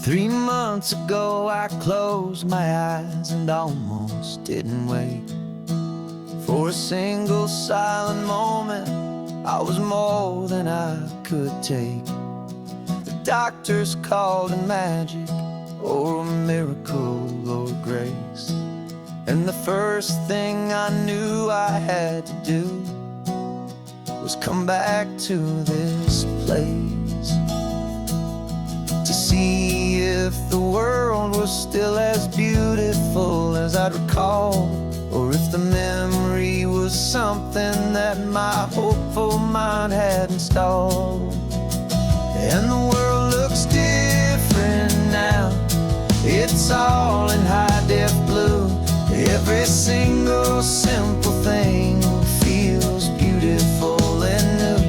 3 months ago I closed my eyes and almost didn't wait for a single silent moment. I was more than I could take. The doctors called it magic, or a miracle, or grace. And the first thing I knew I had to do was come back to this place, to see if the world was still as beautiful as I'd recall, or if the memory was something that my hopeful mind had installed. And the world looks different now. It's all in high-def blue. Every single simple thing feels beautiful and new.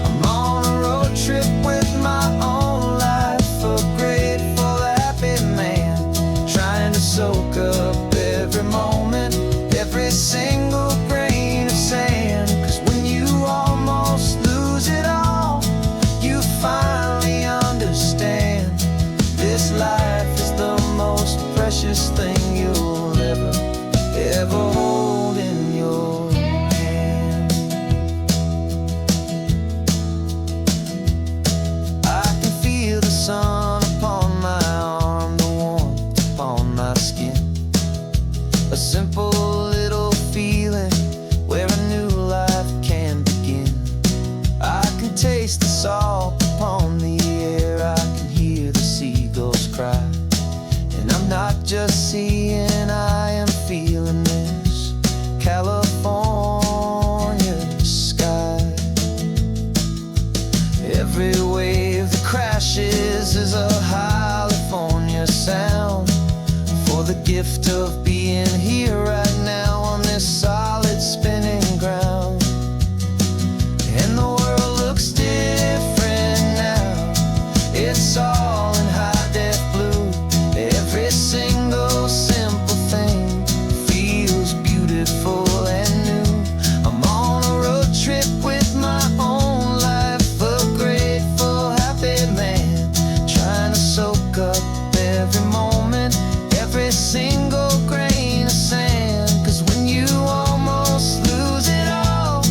I'm on a road trip with my own life, a grateful, happy man, trying to soak up every moment, every single grain of sand. 'Cause when you almost lose it all, you finally understand this life is the most precious thing you'll ever hold in your hand. I can feel the sun upon my arm, the warmth upon my skin, a simple little feeling where a new life can begin. I can taste the salt upon the air, I can hear the seagulls cry, and I'm not just seeing, I am feeling this California sky. Every wave that crashes is a California sound, for the gift of being here right now on this solid spinning ground. And the world looks different now. It's all in high-def blue. Every single simple thing feels beautiful and new. I'm on a road trip with my own life, a grateful, happy man, trying to soak up every moment, every single grain of sand. 'Cause when you almost lose it all,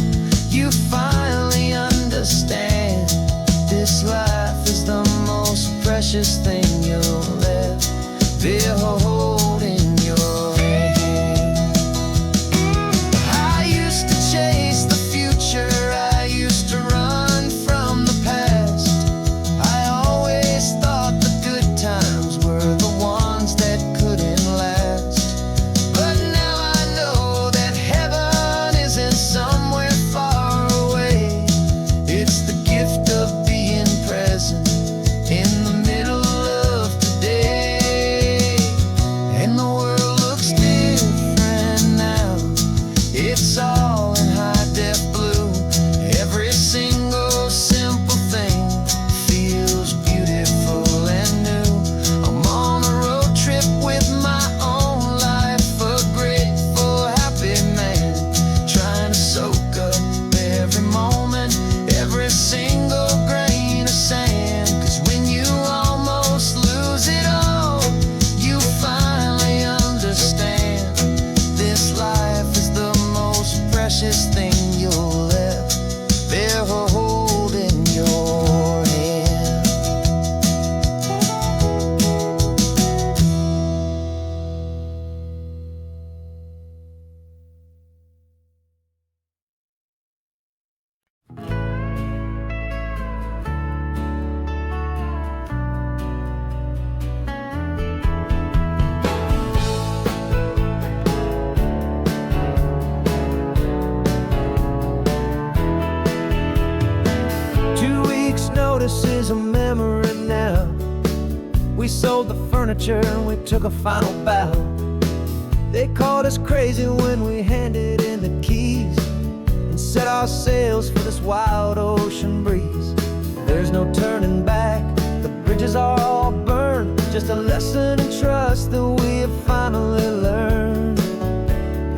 you finally understand this life is the most precious thing you'll ever hold in your hand. I used to chase the future, I used to run from the past. I always thought the good times were the ones that couldn't last. But now I know that heaven isn't somewhere far away. It's the gift of being present in the middle of today. And the world looks different now. It's all in high-def blue. Every single simple thing feels beautiful and new. I'm on a road trip with my own life, a grateful, happy man, trying to soak up every moment, every single grain of sand. 'Cause when you almost lose it all, you finally understand this life is the most precious thing you'll ever hold in your hand. Notice is a memory now. We sold the furniture and we took a final bow. They called us crazy when we handed in the keys and set our sails for this wild ocean breeze. There's no turning back, the bridges are all burned, just a lesson in trust that we have finally learned.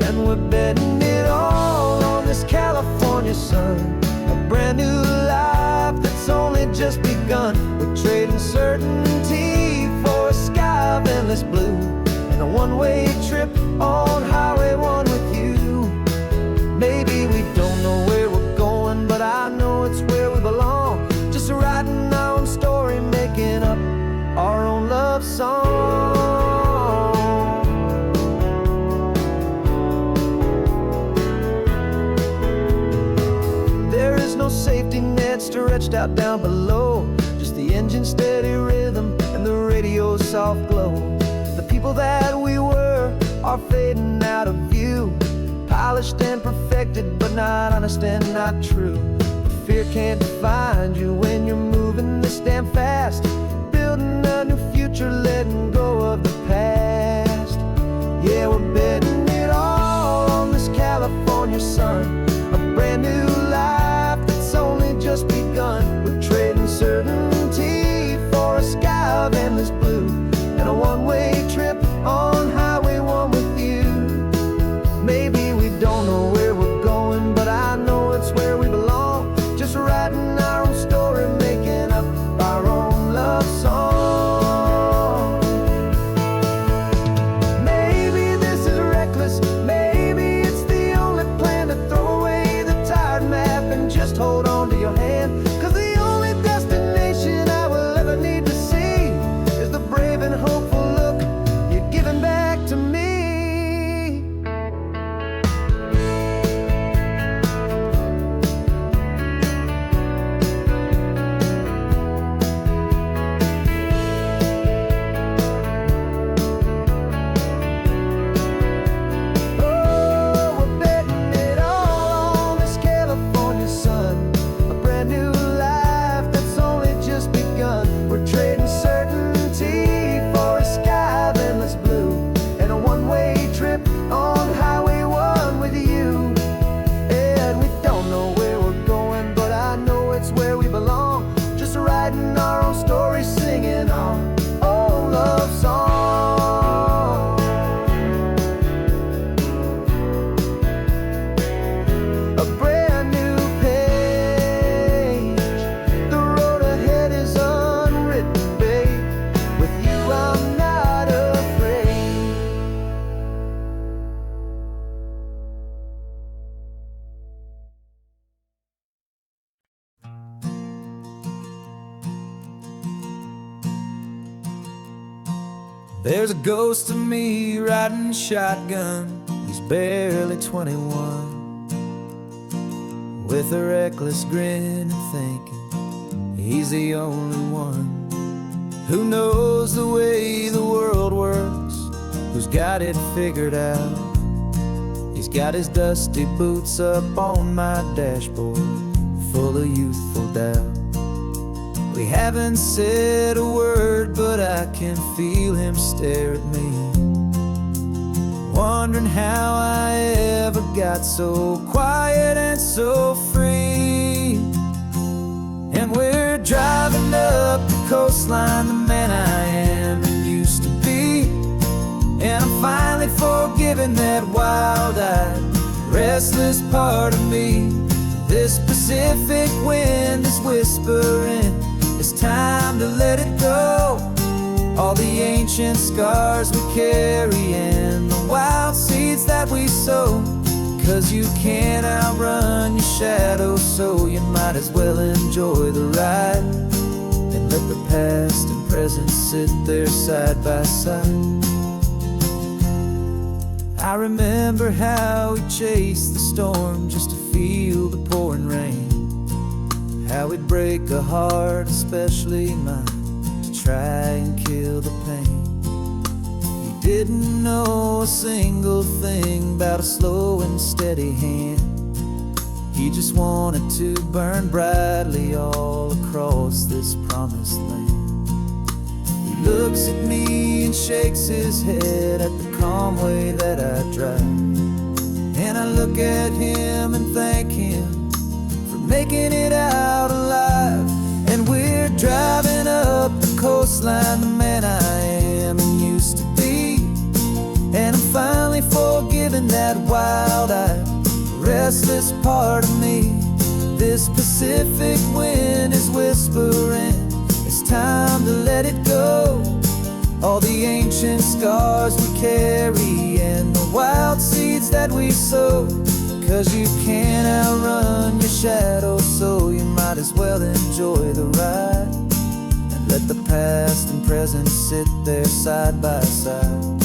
And we're betting it all on this California sun, a brand new life that's only just begun. We're trading certainty for this blue, and a one-way trip on Highway 1 with you. Maybe we don't know where we're going, but I know it's where we belong. Just writing our own story, making up our own love song. There is no safety net stretched out down below, just the engine's steady rhythm and the radio's soft glow. The people that we were are fading out of view, polished and perfected, but not honest and not true. Fear can't define you when you're moving this damn fast, building a new future, letting go of the past. Yeah, we're betting it all on this California sun, a brand new life that's only just begun. We're trading certainty for a sky of endless blue, and a one-way trip on Highway 1 with you. Maybe we don't know where we're going, but I know it's where we belong. Just writing our own story, making up our own love song. Maybe this is reckless, maybe it's the only plan to throw away the tired map and just hold on to your hand. 'Cause the only destination I will ever need to see is the brave and hopeful look you're giving back to me. There's a ghost of me riding shotgun. He's barely 21, with a reckless grin and thinking he's the only one who knows the way the world works, who's got it figured out. He's got his dusty boots up on my dashboard, full of youthful doubt. We haven't said a word, but I can feel him stare at me, wondering how I ever got so quiet and so free. And we're driving up the coastline, the man I am and used to be, and I'm finally forgiving that wild-eyed, restless part of me. This Pacific wind is whispering, it's time to let it go. All the ancient scars we carry and the wild seeds that we sow. 'Cause you can't outrun your shadow, so you might as well enjoy the ride and let the past and present sit there side by side. I remember how we chased the storm just to feel the pouring rain, how we'd break a heart, especially mine, to try and kill the pain. He didn't know a single thing about a slow and steady hand. He just wanted to burn brightly all across this promised land. He looks at me and shakes his head at the calm way that I drive, and I look at him and thank him making it out alive. And we're driving up the coastline, the man I am and used to be, and I'm finally forgiving that wild-eyed, restless part of me. This Pacific wind is whispering, it's time to let it go. all the ancient scars we carry and the wild seeds that we sow. 'Cause you can't outrun your shadow, so you might as well enjoy the ride and let the past and present sit there side by side.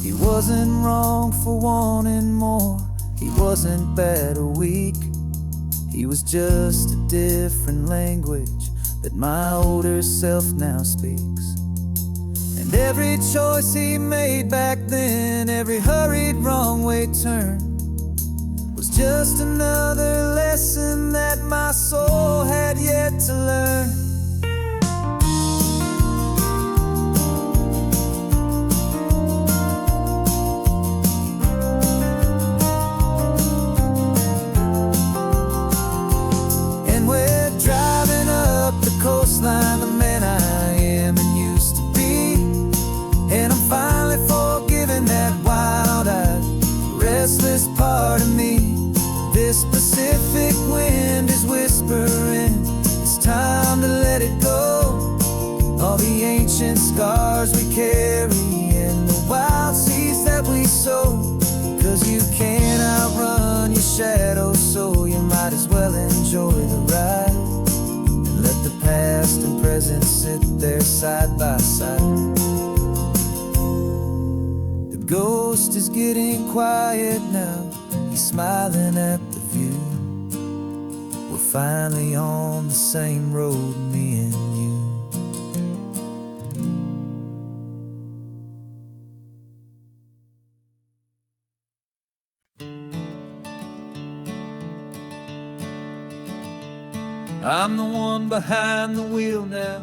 He wasn't wrong for wanting more, he wasn't bad or weak. He was just a different language that my older self now speaks. And every choice he made back then, every hurried wrong way turn, was just another lesson that my soul had yet to learn. Coastline, the man I am and used to be, and I'm finally forgiving that wild-eyed, restless part of me. This Pacific wind is whispering, it's time to let it go. All the ancient scars we carry and the wild seeds that we sow. 'Cause you can't outrun your shadow, so you might as well enjoy the ride. Let the past and present sit there side by side. The ghost is getting quiet now, he's smiling at the view. We're finally on the same road, me and you. I'm the one behind the wheel now,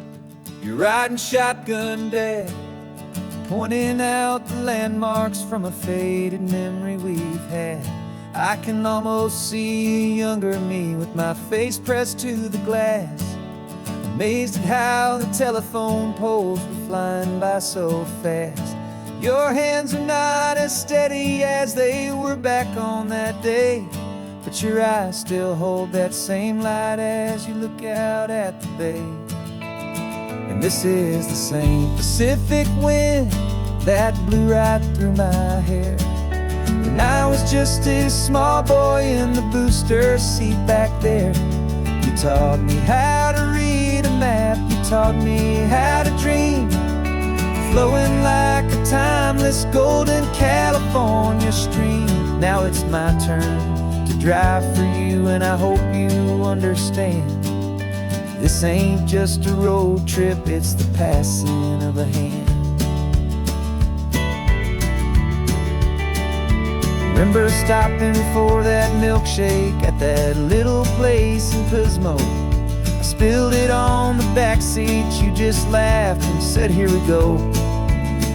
you're riding shotgun, Dad, pointing out the landmarks from a faded memory we've had. I can almost see a younger me with my face pressed to the glass, amazed at how the telephone poles were flying by so fast. Your hands are not as steady as they were back on that day, but your eyes still hold that same light as you look out at the bay. And this is the same Pacific wind that blew right through my hair when I was just a small boy in the booster seat back there. You taught me how to read a map, you taught me how to dream, flowing like a timeless golden California stream. Now it's my turn to drive for you, and I hope you understand. This ain't just a road trip, it's the passing of a hand. Remember stopping for that milkshake at that little place in Pismo? I spilled it on the back seat, you just laughed and said, here we go.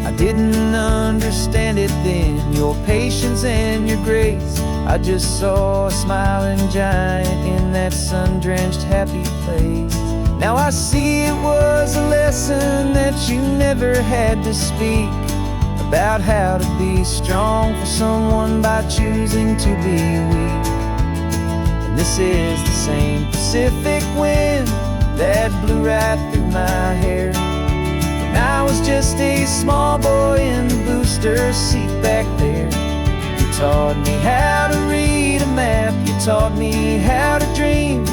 I didn't understand it then, your patience and your grace. I just saw a smiling giant in that sun-drenched happy place. Now I see it was a lesson that you never had to speak, about how to be strong for someone by choosing to be weak. And this is the same Pacific wind that blew right through my hair when I was just a small boy in the booster seat back there. You taught me how to read a map, you taught me how to dream,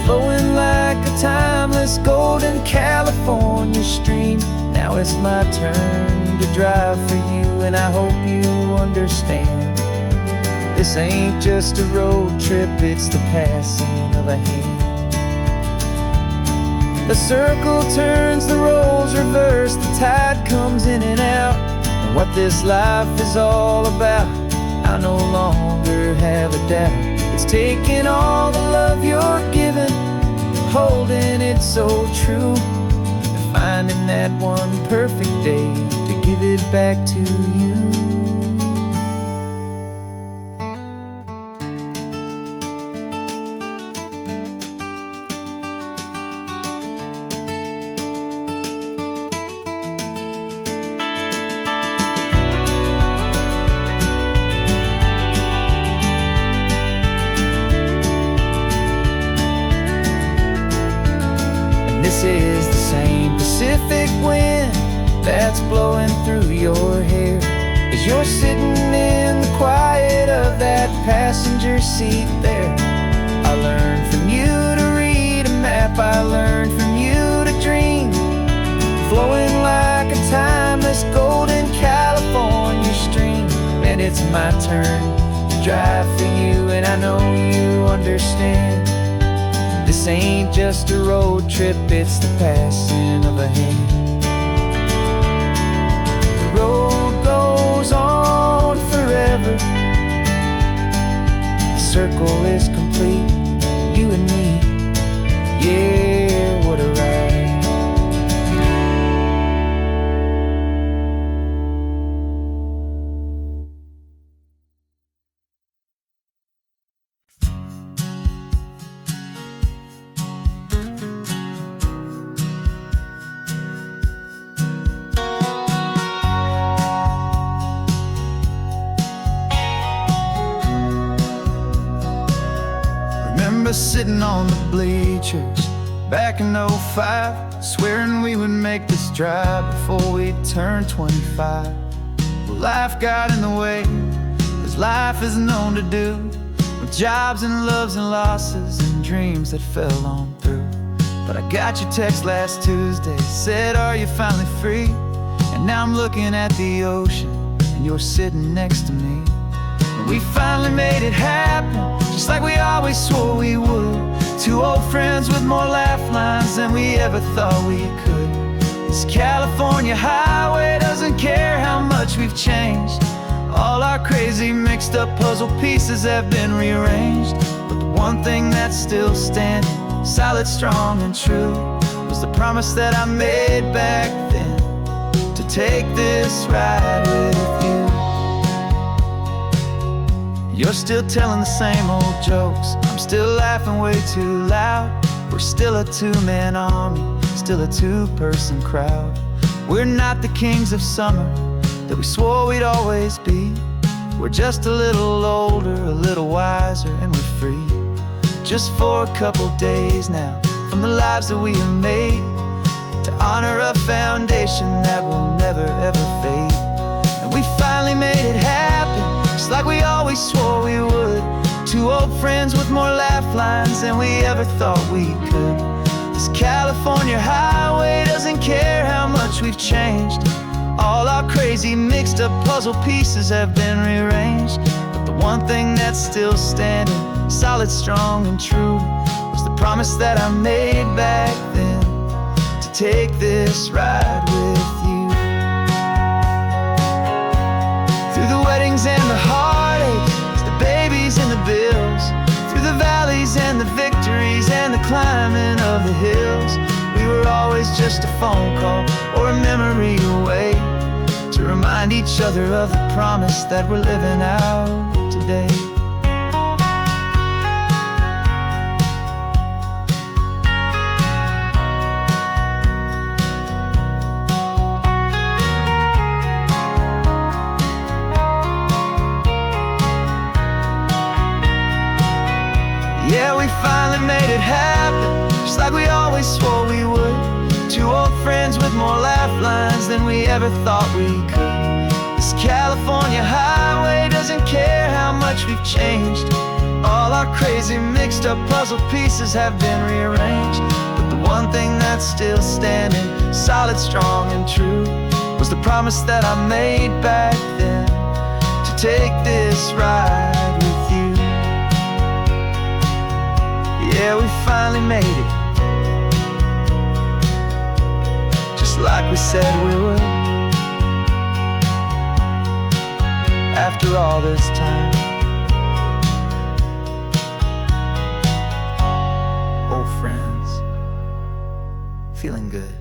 flowing like a timeless golden California stream. Now it's my turn to drive for you, and I hope you understand. This ain't just a road trip, it's the passing of a hand. The circle turns, the roles reverse, the tide comes in and out. And what this life is all about, I no longer have a doubt. It's taking all the love you're giving, holding it so true, and finding that one perfect day to give it back to you. This is the same Pacific wind that's blowing through your hair as you're sitting in the quiet of that passenger seat there. I learned from you to read a map, I learned from you to dream, flowing like a timeless golden California stream. And it's my turn to drive for you, and I know you understand. This ain't just a road trip, it's the passing of a hand. The road goes on forever, the circle is complete, you and me, yeah, what a ride. Sitting on the bleachers back in '05, swearing we would make this drive before we turned 25. Well, life got in the way, as life is known to do, with jobs and loves and losses and dreams that fell on through. But I got your text last Tuesday, said, are you finally free? And now I'm looking at the ocean, and you're sitting next to me. We finally made it happen, just like we always swore we would. Two old friends with more laugh lines than we ever thought we could. This California highway doesn't care how much we've changed. All our crazy mixed up puzzle pieces have been rearranged. But the one thing that's still standing, solid, strong and true, was the promise that I made back then, to take this ride with you. You're still telling the same old jokes, I'm still laughing way too loud. We're still a two-man army, still a two-person crowd. We're not the kings of summer that we swore we'd always be. We're just a little older, a little wiser, and we're free. Just for a couple days now, from the lives that we have made, to honor a foundation that will never ever fade. And we finally made it happen, just like we always swore we would. Two old friends with more laugh lines than we ever thought we could. This California highway doesn't care how much we've changed. All our crazy mixed up puzzle pieces have been rearranged. But the one thing that's still standing, solid, strong and true, was the promise that I made back then, to take this ride with you. Through the weddings and the heartaches, the babies and the bills, through the valleys and the victories and the climbing of the hills, we were always just a phone call or a memory away, to remind each other of the promise that we're living out today. Yeah, we finally made it happen, just like we always swore we would. Two old friends with more laugh lines than we ever thought we could. This California highway doesn't care how much we've changed. All our crazy mixed up puzzle pieces have been rearranged. But the one thing that's still standing, solid, strong and true, was the promise that I made back then, to take this ride with you. Yeah, we finally made it, just like we said we would. After all this time, old friends, feeling good.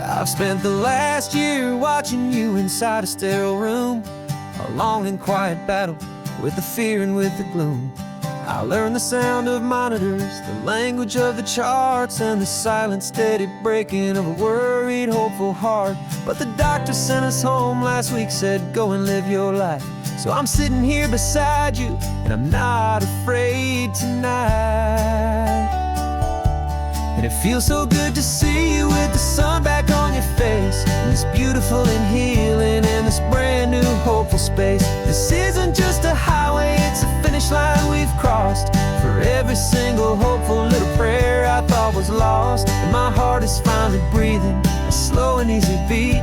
I've spent the last year watching you inside a sterile room, a long and quiet battle with the fear and with the gloom. I learned the sound of monitors, the language of the charts, and the silent, steady breaking of a worried, hopeful heart. But the doctor sent us home last week, said, go and live your life. So I'm sitting here beside you, and I'm not afraid tonight. And it feels so good to see you with the sun back on your face, and this beautiful and healing in this brand new hopeful space. This isn't just a highway, it's a finish line we've crossed. For every single hopeful little prayer I thought was lost, and my heart is finally breathing a slow and easy beat.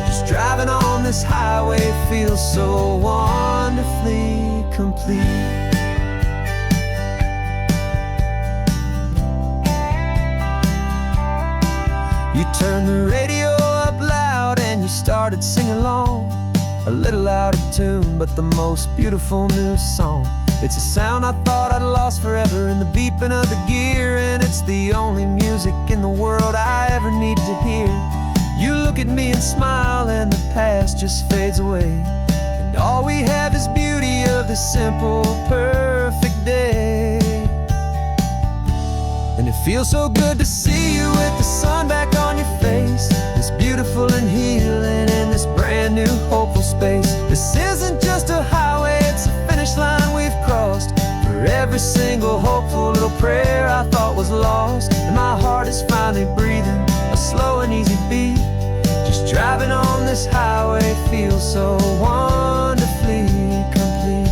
Just driving on this highway feels so wonderfully complete. You turned the radio up loud and you started singing along, a little out of tune, but the most beautiful new song. It's a sound I thought I'd lost forever in the beeping of the gear, and it's the only music in the world I ever need to hear. You look at me and smile, and the past just fades away, and all we have is beauty of this simple, perfect day. And it feels so good to see you with the sun back on your face, this beautiful and healing in this brand new hopeful space. This isn't just a highway, it's a finish line we've crossed. For every single hopeful little prayer I thought was lost, and my heart is finally breathing a slow and easy beat. Just driving on this highway feels so wonderfully complete.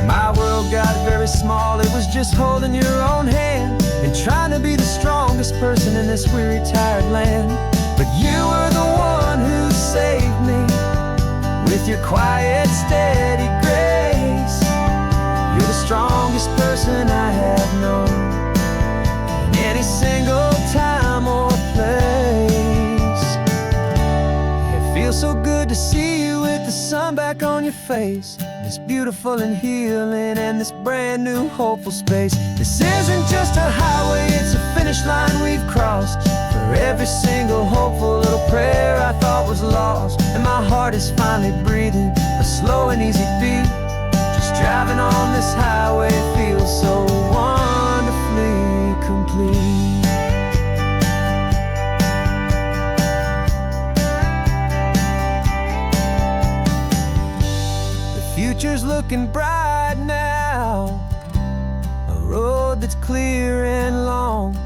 My world got very small, it was just holding your own hand and trying to be the strongest person in this weary, tired land. But you were the one who saved me with your quiet, steady grace. You're the strongest person I have known in any single time or place. It feels so good to see you with the sun back on your face, this beautiful and healing and this brand new hopeful space. This isn't just a highway, it's a finish line we've crossed. For every single hopeful little prayer I thought was lost, and my heart is finally breathing a slow and easy beat. Just driving on this highway feels so wonderfully complete. Future's looking bright now, a road that's clear and long.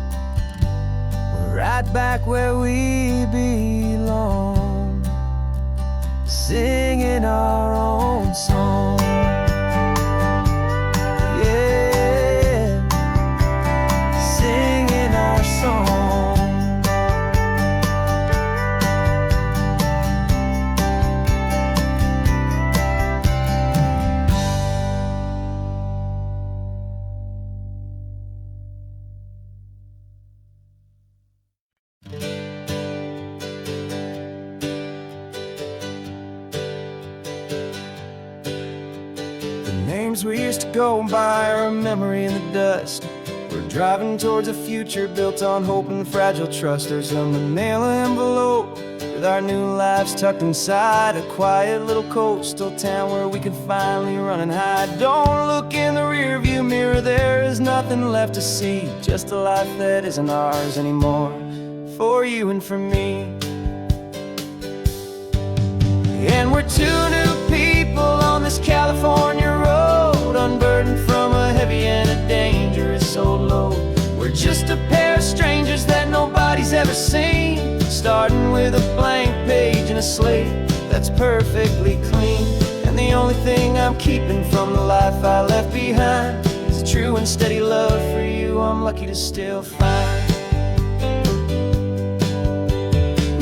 We're right back where we belong, singing our own song. Yeah, singing our song. Names we used to go by are a memory in the dust. We're driving towards a future built on hope and fragile trust. There's a manila envelope with our new lives tucked inside, a quiet little coastal town where we can finally run and hide. Don't look in the rearview mirror, there is nothing left to see, just a life that isn't ours anymore, for you and for me. And we're two new people on this California road, unburdened from a heavy and a dangerous old load. We're just a pair of strangers that nobody's ever seen, starting with a blank page and a slate that's perfectly clean. And the only thing I'm keeping from the life I left behind is a true and steady love for you I'm lucky to still find.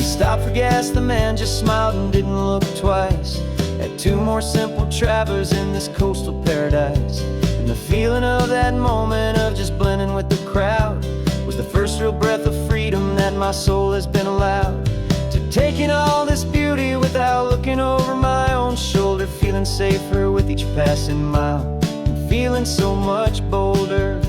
Stopped for gas, the man just smiled and didn't look twice. Had two more simple travelers in this coastal paradise. And the feeling of that moment of just blending with the crowd was the first real breath of freedom that my soul has been allowed to take in all this beauty without looking over my own shoulder, feeling safer with each passing mile and feeling so much bolder.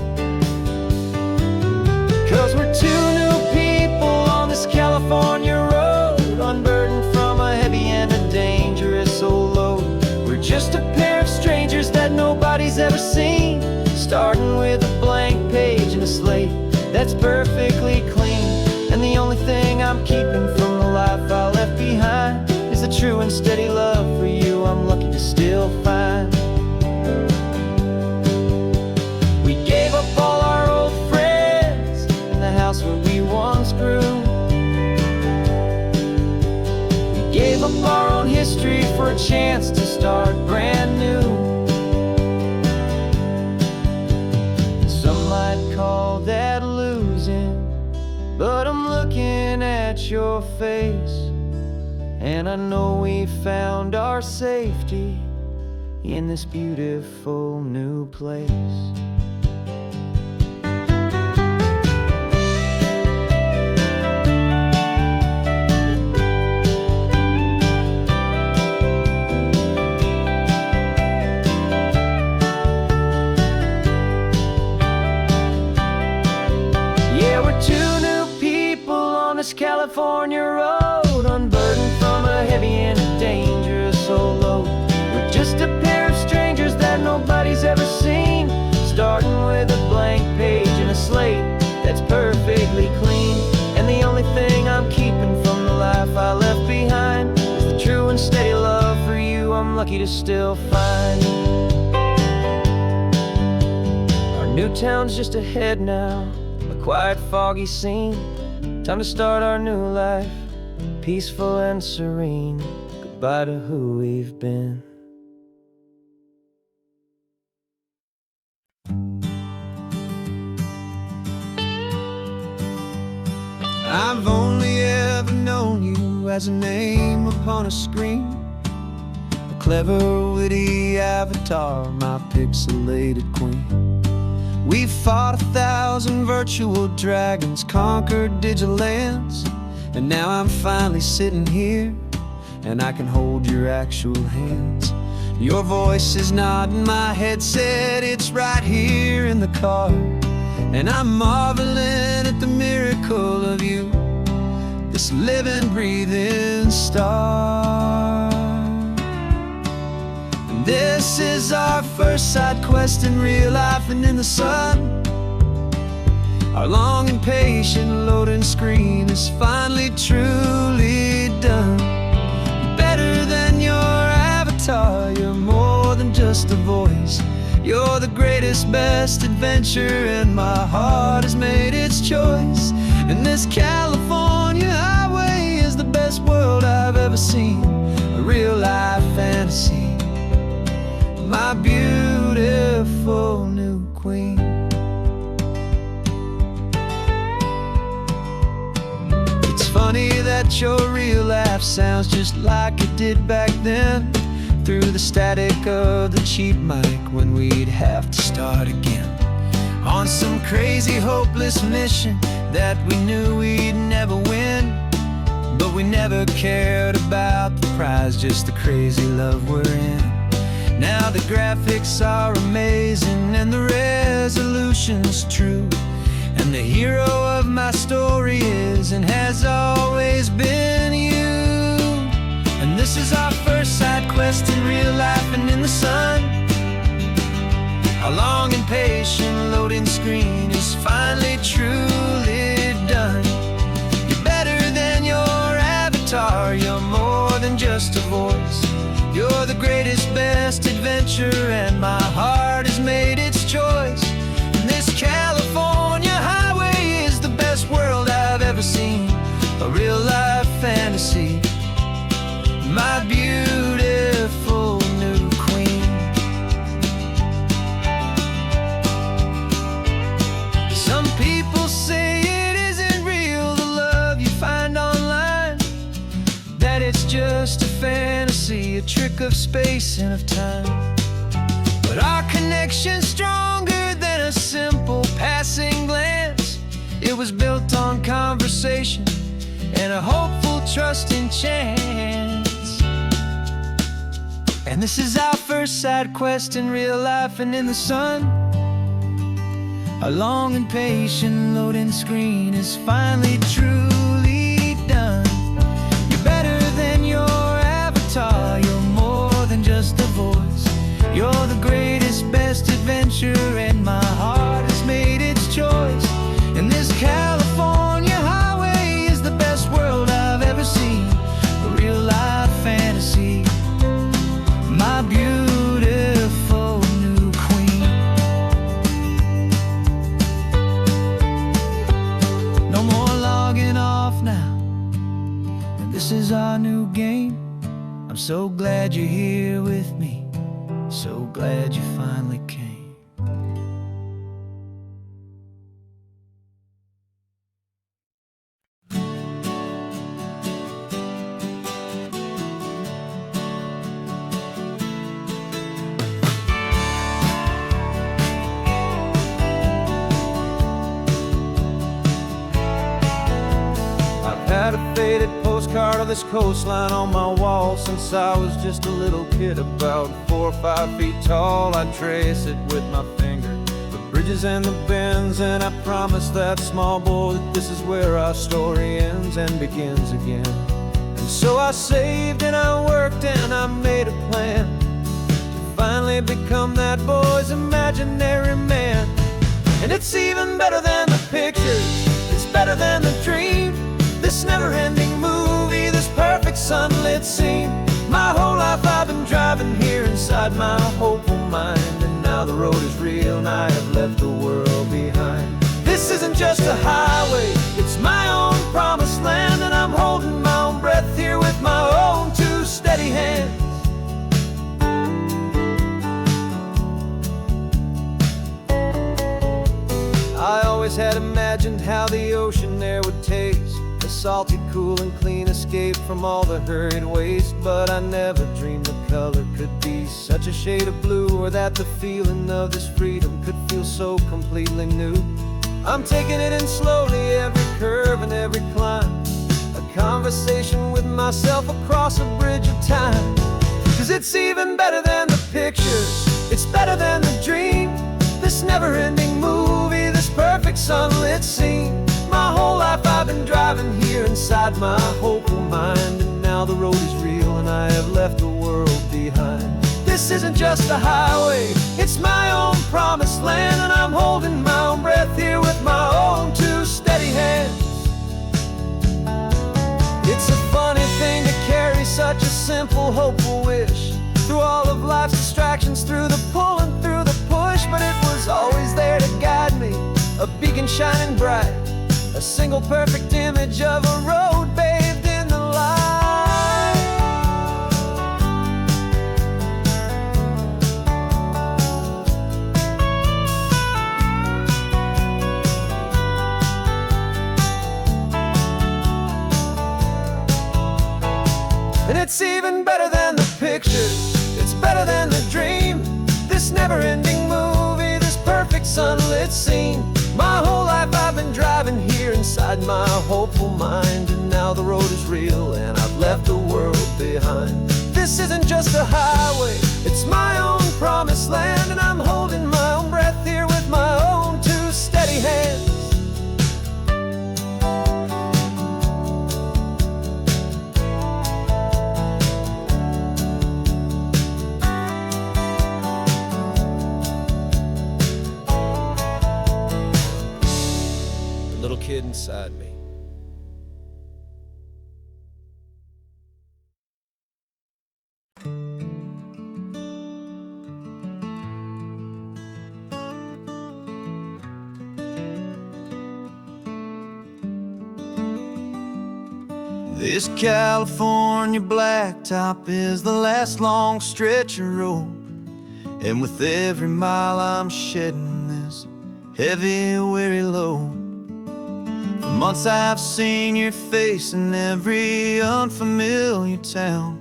'Cause we're two new people on this California road, unburdened from a heavy and a dangerous old load. We're just a pair of strangers and steady love for you I'm lucky to still find. We gave up all our old friends in the house where we once grew. We gave up our own history for a chance to start brand new. Some might call that losing, but I'm looking at your face, and I know we found our safety in this beautiful new place. Yeah, we're two new people on this California road, unburdened from a heavy and dangerous old load. We're just a pair of strangers that nobody's ever seen, starting with a blank page and a slate that's perfectly clean. And the only thing I'm keeping from the life I left behind is the true and steady love for you I'm lucky to still find. Our new town's just ahead now, a quiet, foggy scene. Time to start our new life, peaceful and serene. Goodbye to who we've been. I've only ever known you as a name upon a screen, a clever, witty avatar, my pixelated queen. We've fought 1,000 virtual dragons, conquered digital lands, and now I'm finally sitting here, and I can hold your actual hands. Your voice is not in my headset, it's right here in the car, and I'm marveling at the miracle of you, this living, breathing star. And this is our first side quest in real life and in the sun. Our long and patient loading screen is finally truly done. You're better than your avatar, you're more than just a voice. You're the greatest, best adventure, and my heart has made its choice. And this California highway is the best world I've ever seen, a real life fantasy, my beautiful new queen. It's funny that your real life sounds just like it did back then, through the static of the cheap mic when we'd have to start again, on some crazy hopeless mission that we knew we'd never win. But we never cared about the prize, just the crazy love we're in. Now the graphics are amazing and the resolution's true, and the hero of my story is and has always been you. And this is our first side quest in real life and in the sun. Our long and patient loading screen is finally truly done. You're better than your avatar, you're more than just a voice. You're the greatest, best adventure, and my heart has made its choice. And this California highway is the best world I've ever seen, a real life fantasy, my beautiful new queen. Some people say it isn't real, the love you find online, that it's just a fantasy, a trick of space and of time. But our connection's stronger than a simple passing glance. It was built on conversation and a hopeful, trusting chance. And this is our first side quest in real life and in the sun. Our long and patient loading screen is finally truly done. You're better than your avatar, you're more than just a voice. You're the greatest, best adventure, and my heart has made its choice. And this California highway is the best world I've ever seen, a real life fantasy, I'm so glad you're here with me, so glad you finally came. Had a faded postcard of this coastline on my wall since I was just a little kid, about 4 or 5 feet tall. I trace it with my finger, the bridges and the bends, and I promised that small boy that this is where our story ends and begins again. And so I saved and I worked and I made a plan to finally become that boy's imaginary man. And it's even better than the pictures, it's better than the dream. This never-ending movie, this perfect sunlit scene. My whole life I've been driving here inside my hopeful mind, and now the road is real and I have left the world behind. This isn't just a highway, it's my own promised land, and I'm holding my own breath here with my own 2 steady hands. I always had imagined how the ocean air would taste, salty, cool and clean, escape from all the hurried waste. But I never dreamed the color could be such a shade of blue, or that the feeling of this freedom could feel so completely new. I'm taking it in slowly, every curve and every climb, a conversation with myself across a bridge of time. 'Cause it's even better than the pictures, it's better than the dream. This never-ending movie, this perfect sunlit scene. My whole life I've been driving here inside my hopeful mind, and now the road is real and I have left the world behind. This isn't just a highway, it's my own promised land, and I'm holding my own breath here with my own 2 steady hands. It's a funny thing to carry such a simple, hopeful wish through all of life's distractions, through the pull and through the push. But it was always there to guide me, a beacon shining bright, a single perfect image of a road bathed in the light. And it's even better than the pictures, it's better than the dream. This never-ending movie, this perfect sunlit scene. My whole life I've been driving here inside my hopeful mind, and now the road is real and I've left the world behind. This isn't just a highway, it's my own promised land, and I'm holding my own breath here with my own 2 steady hands. Little kid inside me. This California blacktop is the last long stretch of road, and with every mile I'm shedding this heavy, weary load. For months I've seen your face in every unfamiliar town,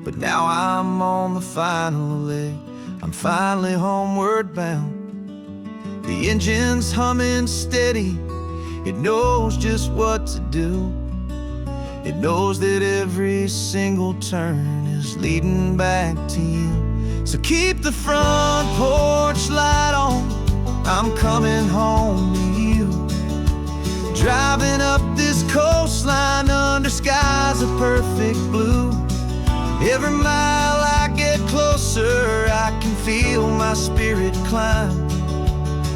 but now I'm on the final leg, I'm finally homeward bound. The engine's humming steady, it knows just what to do. It knows that every single turn is leading back to you. So keep the front porch light on, I'm coming home to you. Driving up this coastline under skies of perfect blue. Every mile I get closer, I can feel my spirit climb,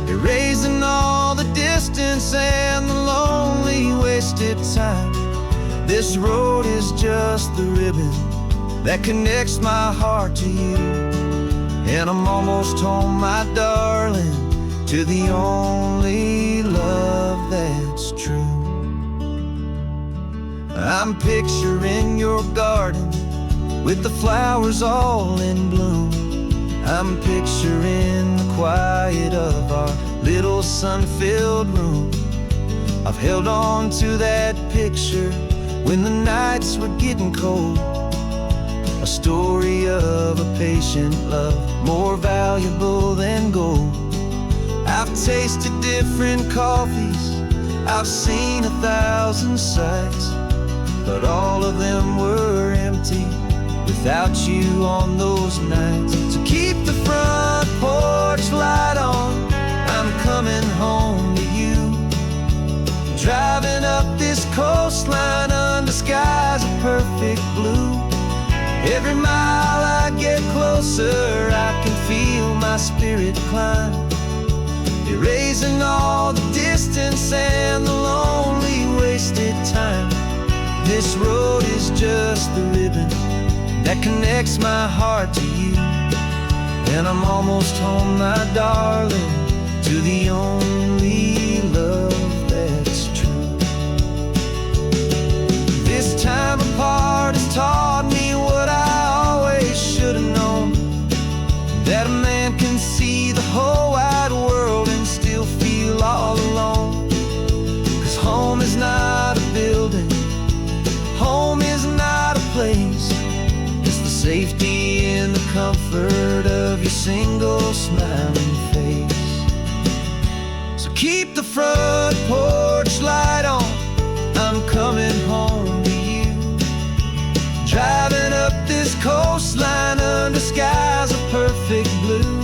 erasing all the distance and the lonely wasted time. This road is just the ribbon that connects my heart to you, and I'm almost home, my darling, to the only love that's true. I'm picturing your garden with the flowers all in bloom. I'm picturing the quiet of our little sun-filled room. I've held on to that picture when the nights were getting cold. A story of a patient love, more valuable than gold. I've tasted different coffees, I've seen 1,000 sights, but all of them were empty without you on those nights. So keep the front porch light on, I'm coming home to you. Driving up this coastline under skies of perfect blue. Every mile I get closer, I can feel my spirit climb, erasing all the distance and the lonely wasted time. This road is just the ribbon that connects my heart to you. And I'm almost home, my darling, to the only love that's true. This time apart has taught me what I always should have known, that a man can see the whole wide world and still feel all alone. 'Cause home is not a building, home is not a place, it's the safety and the comfort of your single smiling face. So keep the front porch light on, I'm coming home to you. Driving up this coastline under skies of perfect blue.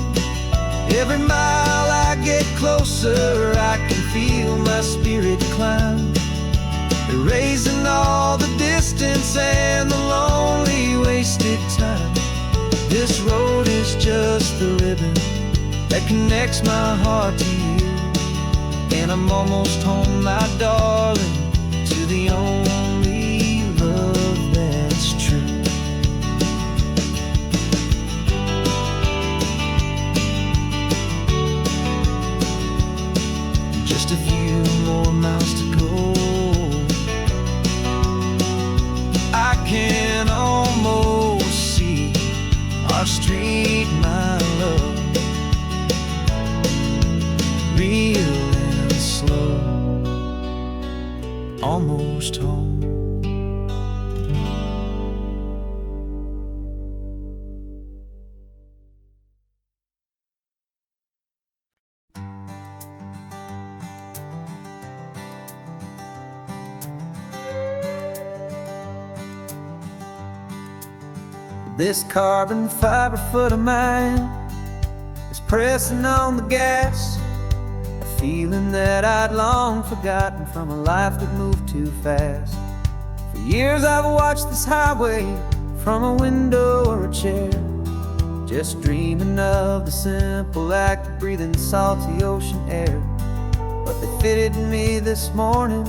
Every mile I get closer, I can feel my spirit climb, erasing all the distance and the lonely wasted time. This road is just the ribbon that connects my heart to you. And I'm almost home, my darling, to the only love that's true. Just a few more miles to go, I can almost see our street, my love, real and slow, almost home. This carbon fiber foot of mine is pressing on the gas, a feeling that I'd long forgotten from a life that moved too fast. For years I've watched this highway from a window or a chair, just dreaming of the simple act of breathing salty ocean air. But they fitted me this morning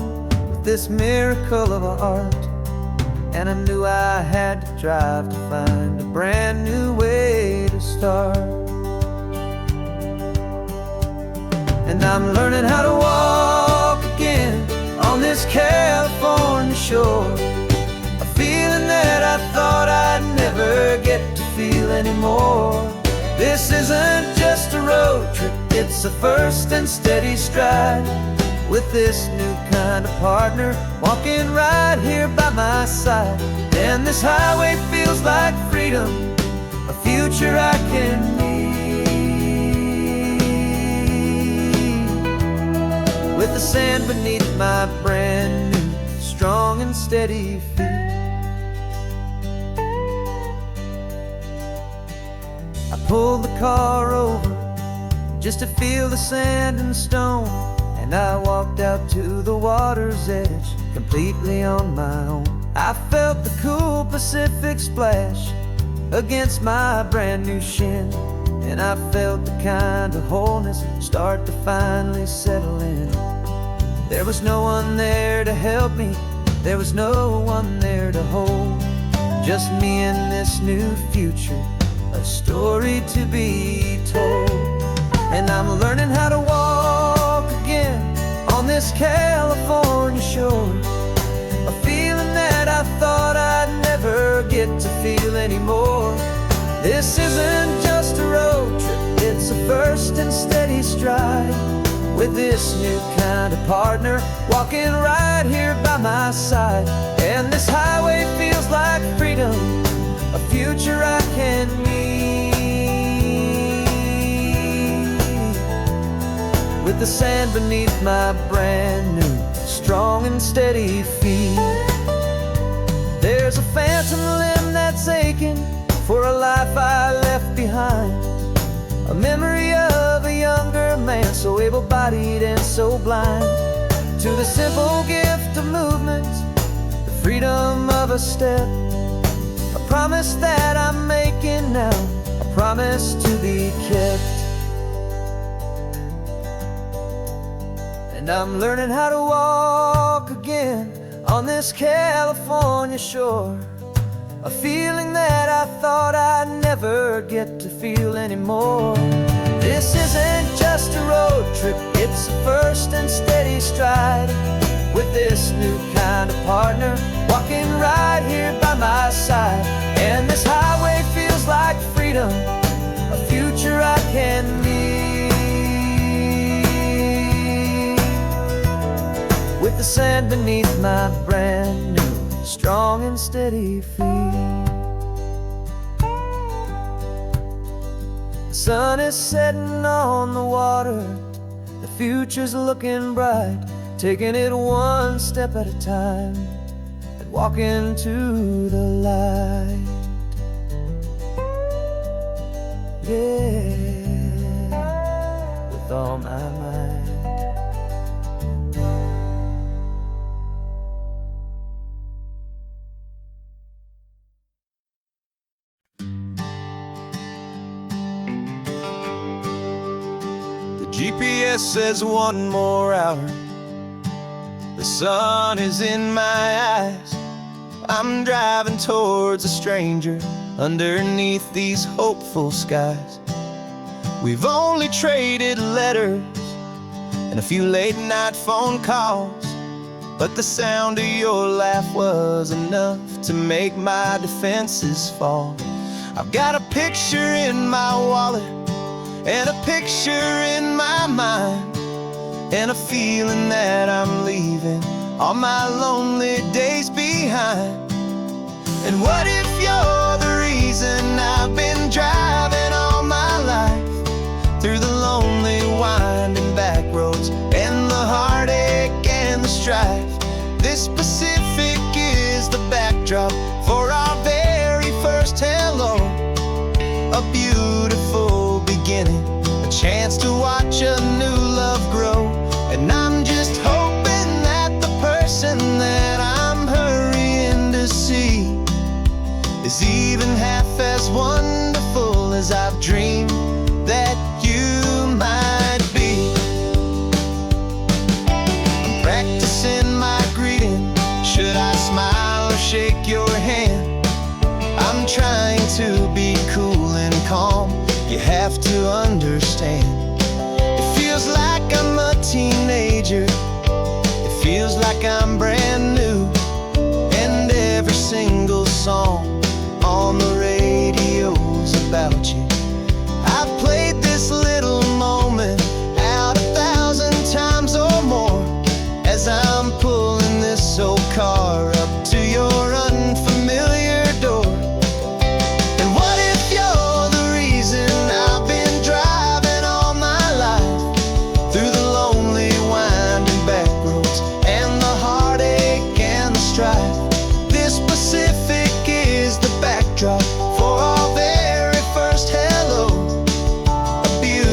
with this miracle of art, and I knew I had to drive to find a brand new way to start. And I'm learning how to walk again on this California shore, a feeling that I thought I'd never get to feel anymore. This isn't just a road trip, it's a first and steady stride, with this new kind of partner walking right here by my side. And this highway feels like freedom, a future I can need, with the sand beneath my brand new strong and steady feet. I pulled the car over just to feel the sand and stone, and I walked out to the water's edge completely on my own. I felt the cool Pacific splash against my brand new shin, and I felt the kind of wholeness start to finally settle in. There was no one there to help me, there was no one there to hold, just me and this new future, a story to be told. And I'm learning how to walk again on this California shore, a feeling that I thought I'd never get get to feel anymore. This isn't just a road trip, it's a first and steady stride. With this new kind of partner walking right here by my side. And this highway feels like freedom, a future I can meet. With the sand beneath my brand new, strong and steady feet. There's a phantom limb that's aching for a life I left behind. A memory of a younger man, so able-bodied and so blind. To the simple gift of movement, the freedom of a step. A promise that I'm making now, a promise to be kept. And I'm learning how to walk again on this California shore. A feeling that I thought I'd never get to feel anymore. This isn't just a road trip, it's a first and steady stride. With this new kind of partner walking right here by my side. And this highway feels like freedom, a future I can meet. With the sand beneath my brand new, strong and steady feet. The sun is setting on the water, the future's looking bright. Taking it one step at a time and walking to the light. Yeah, with all my might. GPS says one more hour. The sun is in my eyes. I'm driving towards a stranger underneath these hopeful skies. We've only traded letters and a few late night phone calls, but the sound of your laugh was enough to make my defenses fall. I've got a picture in my wallet and a picture in my mind, and a feeling that I'm leaving all my lonely days behind. And what if you're the reason I've been driving all my life, through the lonely winding back roads and the heartache and the strife? This Pacific is the backdrop for our very first hello. A beautiful beginning, a chance to watch a new love grow. And I'm just hoping that the person that I'm hurrying to see is even half as wonderful as I've dreamed that you might be. I'm practicing my greeting. Should I smile or shake your hand? I'm trying to be cool and calm. You have to understand. It feels like I'm a teenager. It feels like I'm brand new. And every single song on the radio's about you. I've played this little moment out 1,000 times or more, as I'm pulling this old car up to your unfamiliar door. And what if you're the reason I've been driving all my life, through the lonely winding back roads and the heartache and the strife? This Pacific is the backdrop for our very first hello. A beautiful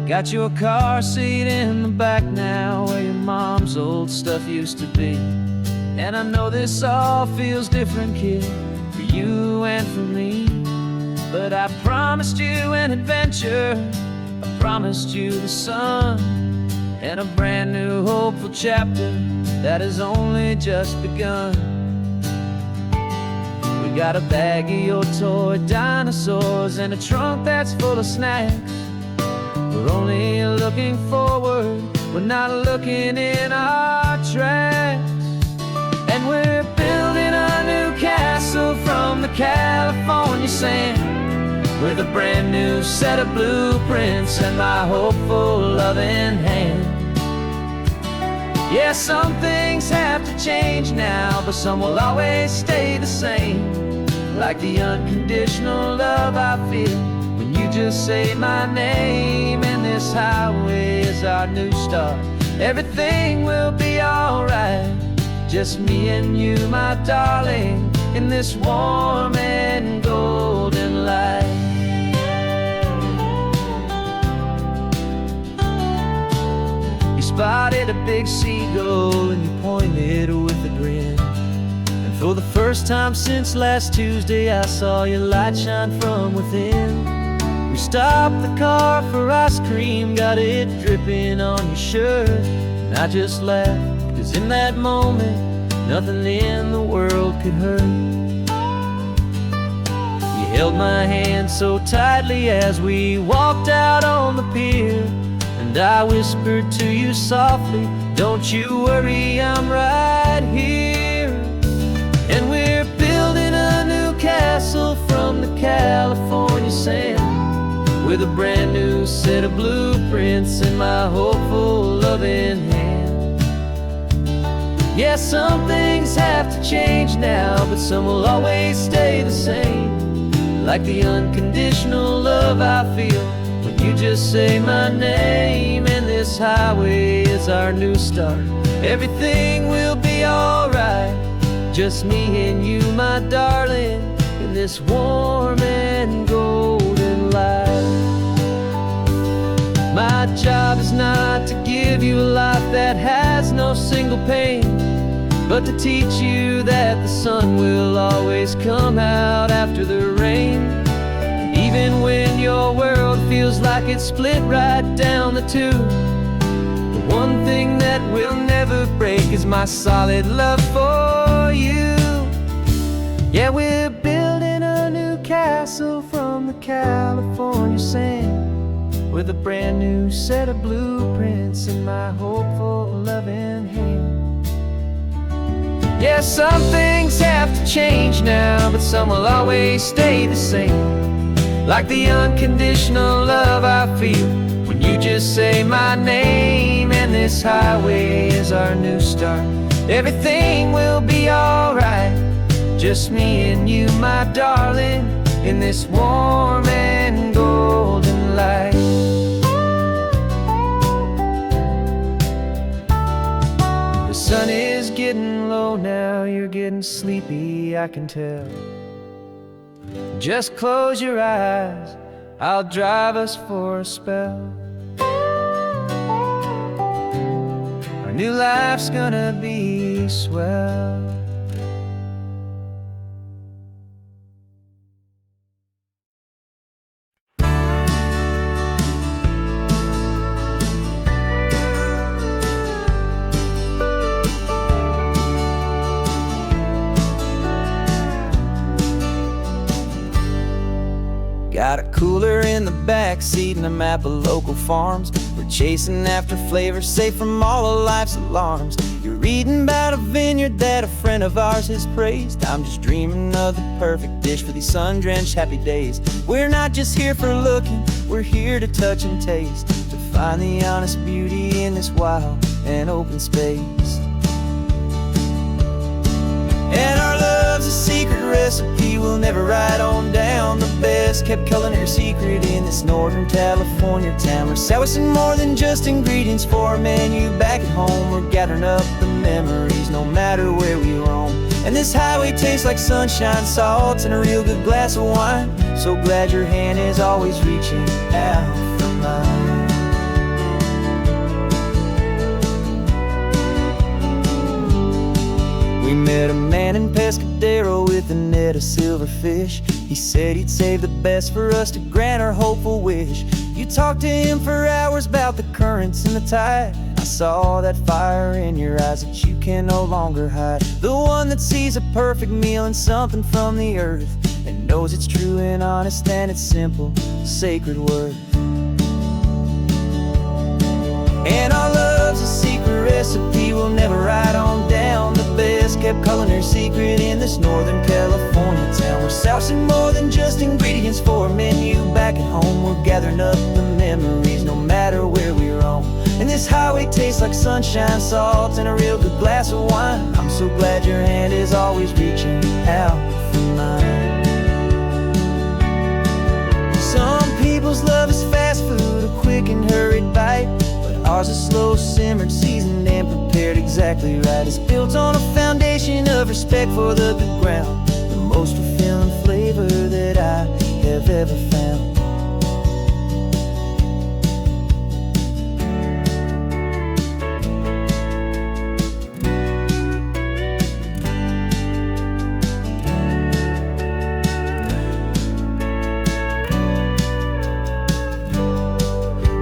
Got your car seat in the back now, where your mom's old stuff used to be. And I know this all feels different, kid, for you and for me. But I promised you an adventure, I promised you the sun, and a brand new hopeful chapter that has only just begun. We got a bag of your toy dinosaurs and a trunk that's full of snacks. We're only looking forward, we're not looking in our tracks. And we're building a new castle from the California sand, with a brand new set of blueprints and my hopeful loving hand. Yeah, some things have to change now, but some will always stay the same. Like the unconditional love I feel when you just say my name. And this highway is our new start. Everything will be alright, just me and you, my darling, in this warm and golden light. You spotted a big seagull and you pointed with a grin. And for the first time since last Tuesday, I saw your light shine from within. We stopped the car for ice cream, got it dripping on your shirt. And I just laughed, 'cause in that moment, nothing in the world could hurt. You held my hand so tightly as we walked out on the pier, and I whispered to you softly, don't you worry, I'm right here. And we're building a new castle from the California sand, with a brand new set of blueprints in my hopeful loving hand. Yeah, some things have to change now, but some will always stay the same. Like the unconditional love I feel when you just say my name. And this highway is our new start. Everything will be alright, just me and you, my darling, in this warm and golden light. My job is not to give you a life that has no single pain, but to teach you that the sun will always come out after the rain. Even when your world feels like it's split right down the two, the one thing that will never break is my solid love for you. Yeah, we're building a new castle from the California sand, with a brand new set of blueprints in my hopeful loving hand. Yeah, some things have to change now, but some will always stay the same. Like the unconditional love I feel when you just say my name. And this highway is our new start. Everything will be alright, just me and you, my darling, in this warm and golden light. The sun is getting low now, you're getting sleepy, I can tell. Just close your eyes, I'll drive us for a spell. Our new life's gonna be swell. Got a cooler in the back seat and a map of local farms. We're chasing after flavors safe from all of life's alarms. You're reading about a vineyard that a friend of ours has praised. I'm just dreaming of the perfect dish for these sun-drenched happy days. We're not just here for looking, we're here to touch and taste, to find the honest beauty in this wild and open space. And our love's a secret recipe we'll never write on down. The best kept culinary secret in this Northern California town. We're sourcing more than just ingredients for a menu back at home. We're gathering up the memories no matter where we roam. And this highway tastes like sunshine, salt, and a real good glass of wine. So glad your hand is always reaching out for mine. met a man in Pescadero with a net of silverfish. He said he'd save the best for us to grant our hopeful wish. You talked to him for hours about the currents and the tide. I saw that fire in your eyes that you can no longer hide. The one that sees a perfect meal and something from the earth, and knows it's true and honest and it's simple, sacred worth. And our love's a secret recipe we'll never write on down. The best kept culinary secret in this Northern California town. We're sourcing more than just ingredients for a menu. Back at home we're gathering up the memories, no matter where we roam. And this highway tastes like sunshine, salt, and a real good glass of wine. I'm so glad your hand is always reaching out for mine. Some people's love is fast food, a quick and hurried bite. Ours is slow simmered, seasoned and prepared exactly right. It's built on a foundation of respect for the good ground, the most fulfilling flavor that I have ever found.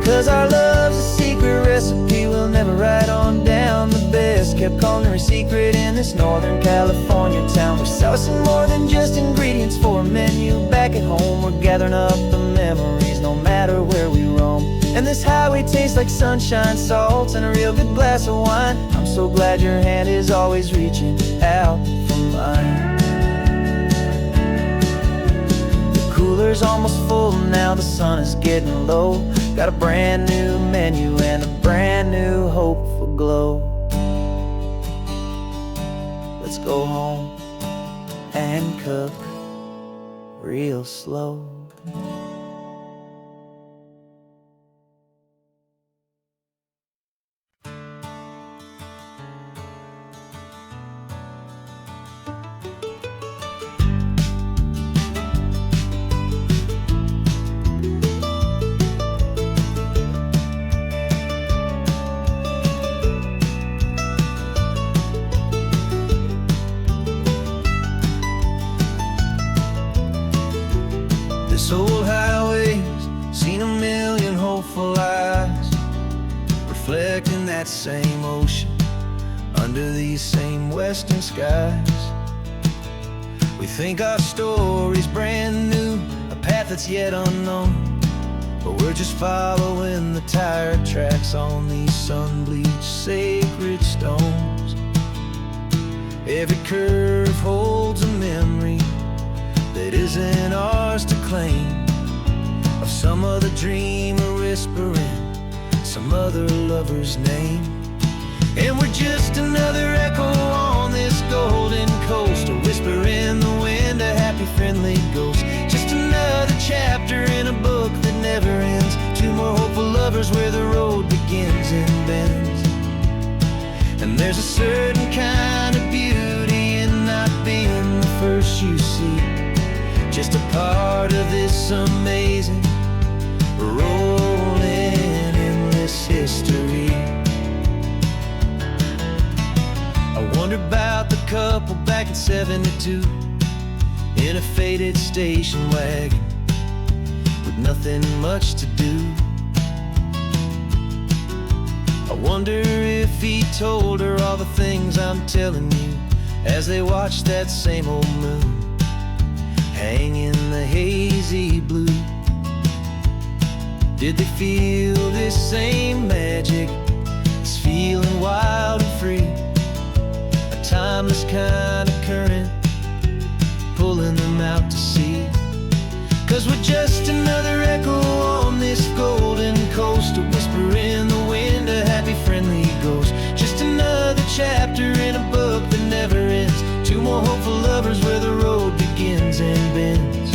'Cause our love's a secret recipe we'll never write on down. The best kept culinary secret in this Northern California town. We're sourcing more than just ingredients for a menu. Back at home we're gathering up the memories, no matter where we roam. And this highway tastes like sunshine, salt, and a real good glass of wine. I'm so glad your hand is always reaching out for mine. The cooler's almost full now, the sun is getting low. Got a brand new menu and a brand new hopeful glow. Let's go home and cook real slow. This old highway's seen a million hopeful eyes, reflecting that same ocean under these same western skies. We think our story's brand new, a path that's yet unknown, but we're just following the tire tracks on these sun-bleached sacred stones. Every curve holds a memory that isn't ours to claim, of some other dreamer whispering some other lover's name. And we're just another echo on this golden coast, a whisper in the wind, a happy friendly ghost. Just another chapter in a book that never ends, two more hopeful lovers where the road begins and bends. And there's a certain kind of beauty in not being the first you see, just a part of this amazing, rolling, endless history. I wonder about the couple back in '72 in a faded station wagon with nothing much to do. I wonder if he told her all the things I'm telling you as they watched that same old moon hang in the hazy blue. Did they feel this same magic, this feeling wild and free, a timeless kind of current pulling them out to sea? 'Cause we're just another echo on this golden coast, a whisper in the wind, a happy friendly ghost. Just another chapter in a book that never ends, two more hopeful lovers where the road begins and bends.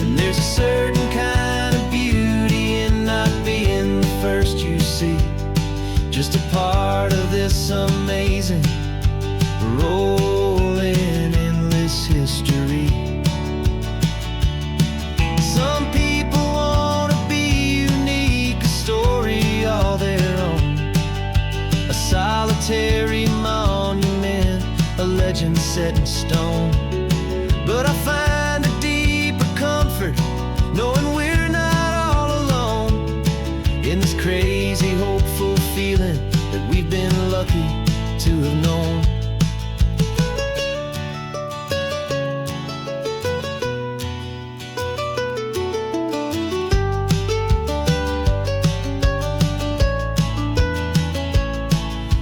And there's a certain kind of beauty in not being the first you see, just a part of this amazing, rolling, endless history. Some people wanna be unique, a story all their own, a solitary monument set in stone. But I find a deeper comfort knowing we're not all alone in this crazy, hopeful feeling that we've been lucky to have known.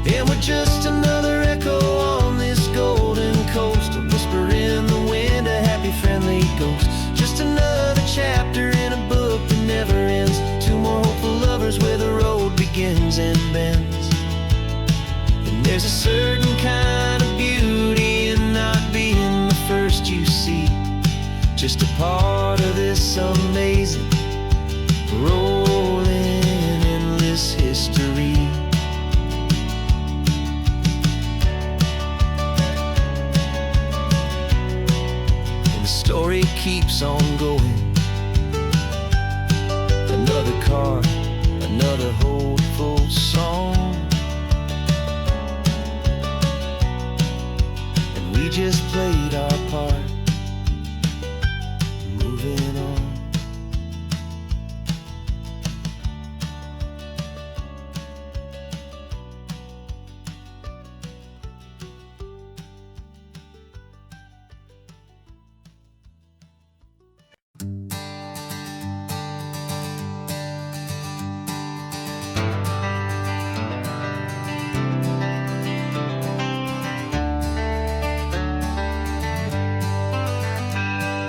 And we're just another echo on this golden coast, a whisper in the wind, a happy, friendly ghost. Just another chapter in a book that never ends. Two more hopeful lovers where the road begins and bends. And there's a certain kind of beauty in not being the first you see, just a part of this amazing, rolling, endless history. The story keeps on going. Another card, another hopeful song, and we just played our part, moving on.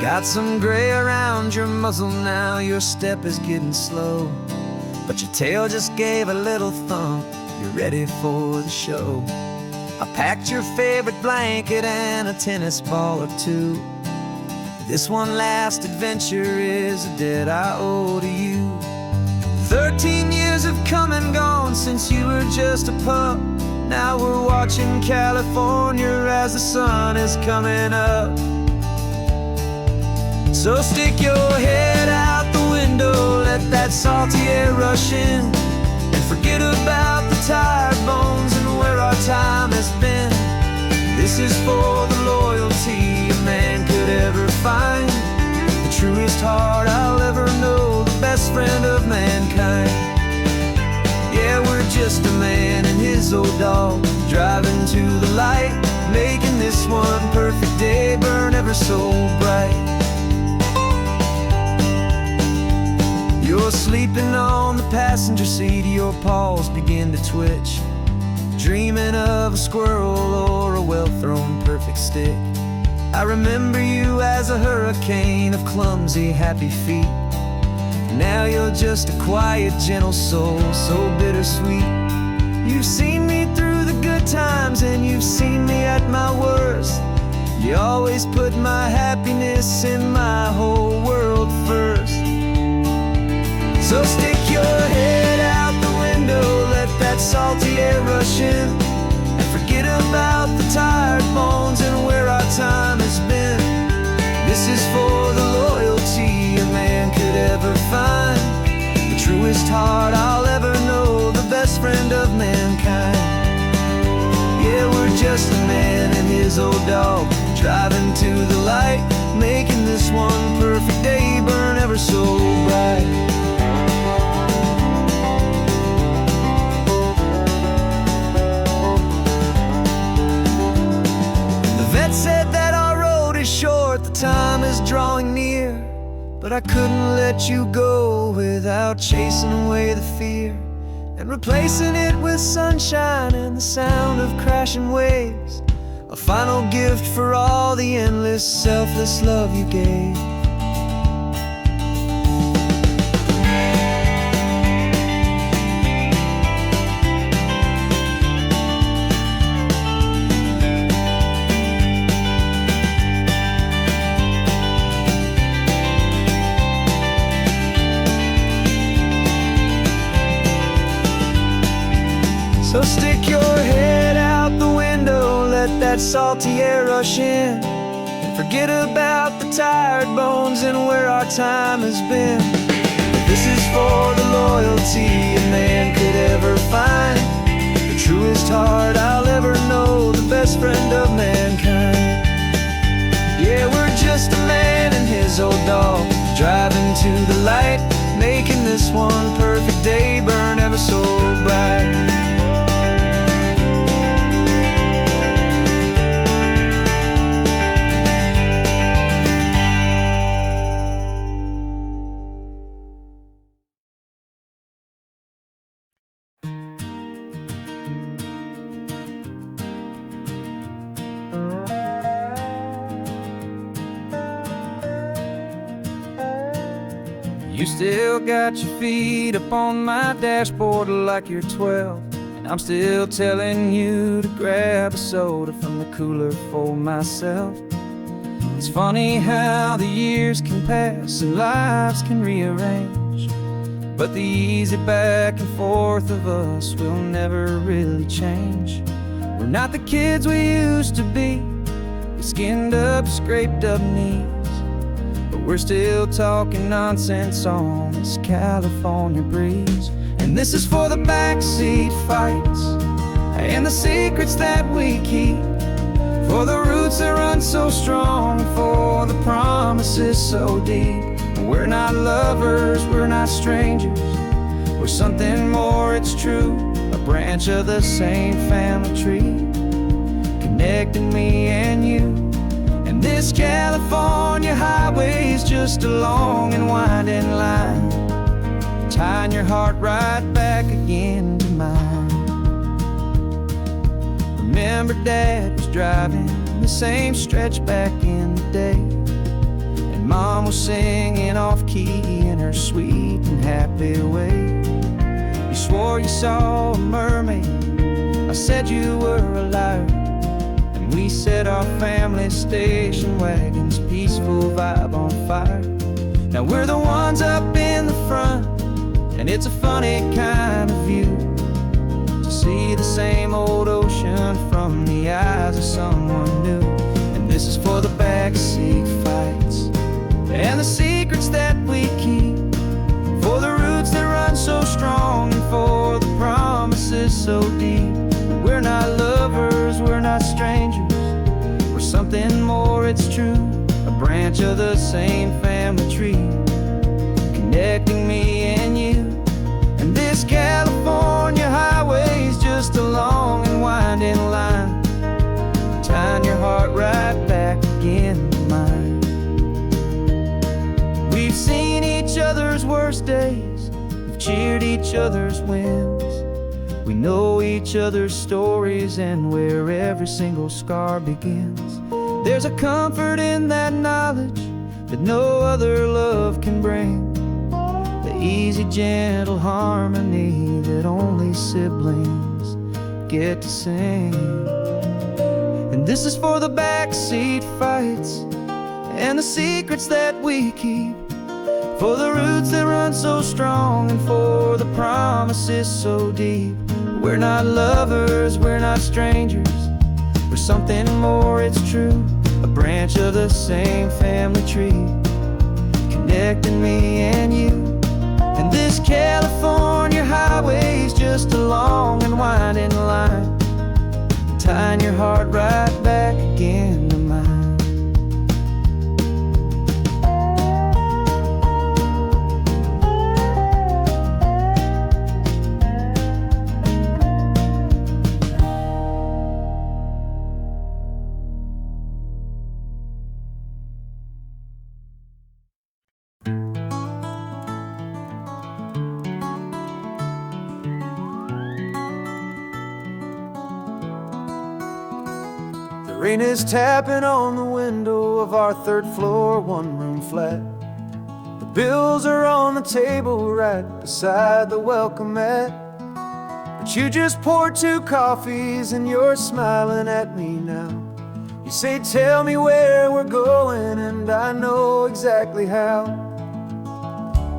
Got some gray around your muzzle now, your step is getting slow, but your tail just gave a little thump, you're ready for the show. I packed your favorite blanket and a tennis ball or two. This one last adventure is a debt I owe to you. 13 years have come and gone since you were just a pup. Now we're watching California as the sun is coming up. So stick your head out the window, let that salty air rush in, and forget about the tired bones and where our time has been. This is for the loyalty a man could ever find, the truest heart I'll ever know, the best friend of mankind. Yeah, we're just a man and his old dog, driving to the light, making this one perfect day burn ever so bright. You're sleeping on the passenger seat, your paws begin to twitch, dreaming of a squirrel or a well-thrown perfect stick. I remember you as a hurricane of clumsy, happy feet. Now you're just a quiet, gentle soul, so bittersweet. You've seen me through the good times and you've seen me at my worst. You always put my happiness in my whole world first. So stick your head out the window, let that salty air rush in, and forget about the tired bones and where our time has been. This is for the loyalty a man could ever find, the truest heart I'll ever know, the best friend of mankind. Yeah, we're just a man and his old dog, driving to the light, making this one perfect day burn ever so bright. Said that our road is short, the time is drawing near, but I couldn't let you go without chasing away the fear and replacing it with sunshine and the sound of crashing waves, a final gift for all the endless, selfless love you gave. So stick your head out the window, let that salty air rush in, and forget about the tired bones and where our time has been. This is for the loyalty a man could ever find, the truest heart I'll ever know, the best friend of mankind. You still got your feet up on my dashboard like you're 12, and I'm still telling you to grab a soda from the cooler for myself. It's funny how the years can pass and lives can rearrange, but the easy back and forth of us will never really change. We're not the kids we used to be, with skinned up, scraped up knees, but we're still talking nonsense on this California breeze. And this is for the backseat fights and the secrets that we keep, for the roots that run so strong, for the promises so deep. We're not lovers, we're not strangers, we're something more, it's true. A branch of the same family tree, connecting me and you. And this California highway is just a long and winding line, tying your heart right back again to mine. Remember Dad was driving the same stretch back in the day, and Mom was singing off-key in her sweet and happy way. You swore you saw a mermaid, I said you were a liar, and we set our family station wagon's peaceful vibe on fire. Now we're the ones up in the front, and it's a funny kind of view to see the same old ocean from the eyes of someone new. And this is for the backseat fights and the secrets that we keep, for the roots that run so strong, and for the promises so deep. We're not lovers, we're not strangers, we're something more, it's true. A branch of the same family tree, connecting me and you. And this California highway is just a long and winding line, tying your heart right back again to mine. We've seen each other's worst days, we've cheered each other's wins, we know each other's stories and where every single scar begins. There's a comfort in that knowledge that no other love can bring, the easy, gentle harmony that only siblings get to sing. And this is for the backseat fights and the secrets that we keep, for the roots that run so strong, and for the promises so deep. We're not lovers, we're not strangers, we're something more, it's true. A branch of the same family tree, connecting me and you. And this California highway is just a long and winding line, tying your heart right back again to mine. Rain is tapping on the window of our third floor, one-room flat. The bills are on the table right beside the welcome mat. But you just poured 2 coffees and you're smiling at me now. You say, tell me where we're going, and I know exactly how.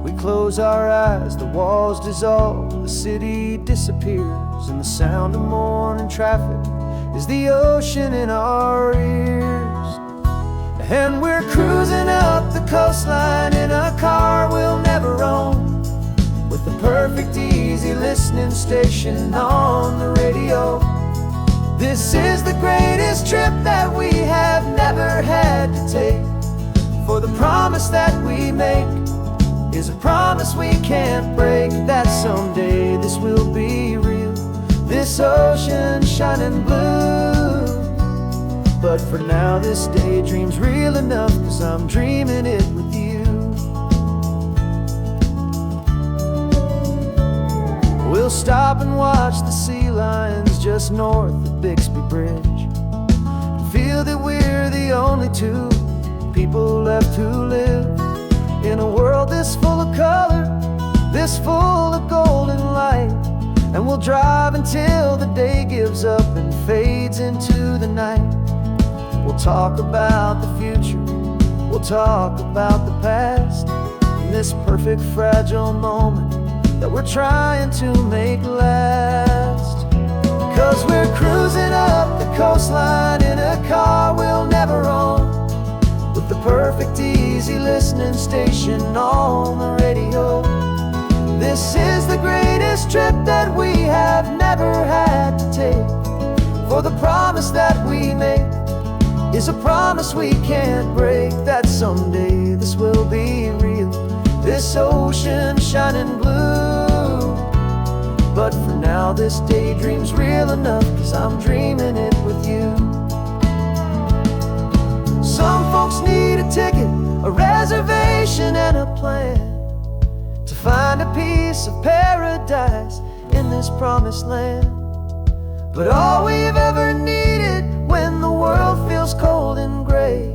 We close our eyes, the walls dissolve, the city disappears, and the sound of morning traffic is the ocean in our ears. And we're cruising up the coastline in a car we'll never own, with the perfect easy listening station on the radio. This is the greatest trip that we have never had to take, for the promise that we make is a promise we can't break, that someday this will be real, this ocean shining blue. But for now this daydream's real enough, 'cause I'm dreaming it with you. We'll stop and watch the sea lions just north of Bixby Bridge, and feel that we're the only 2 people left who live in a world this full of color, this full of golden light. And we'll drive until the day gives up and fades into the night. We'll talk about the future, we'll talk about the past, in this perfect fragile moment that we're trying to make last. 'Cause we're cruising up the coastline in a car we'll never own, with the perfect easy listening station on the radio. This is the greatest trip that we have never had to take, for the promise that we make is a promise we can't break, that someday this will be real, this ocean shining blue. But for now this daydream's real enough, 'cause I'm dreaming it with you. Some folks need a ticket, a reservation and a plan, to find a piece of paradise in this promised land. But all we've ever needed when the world feels cold and gray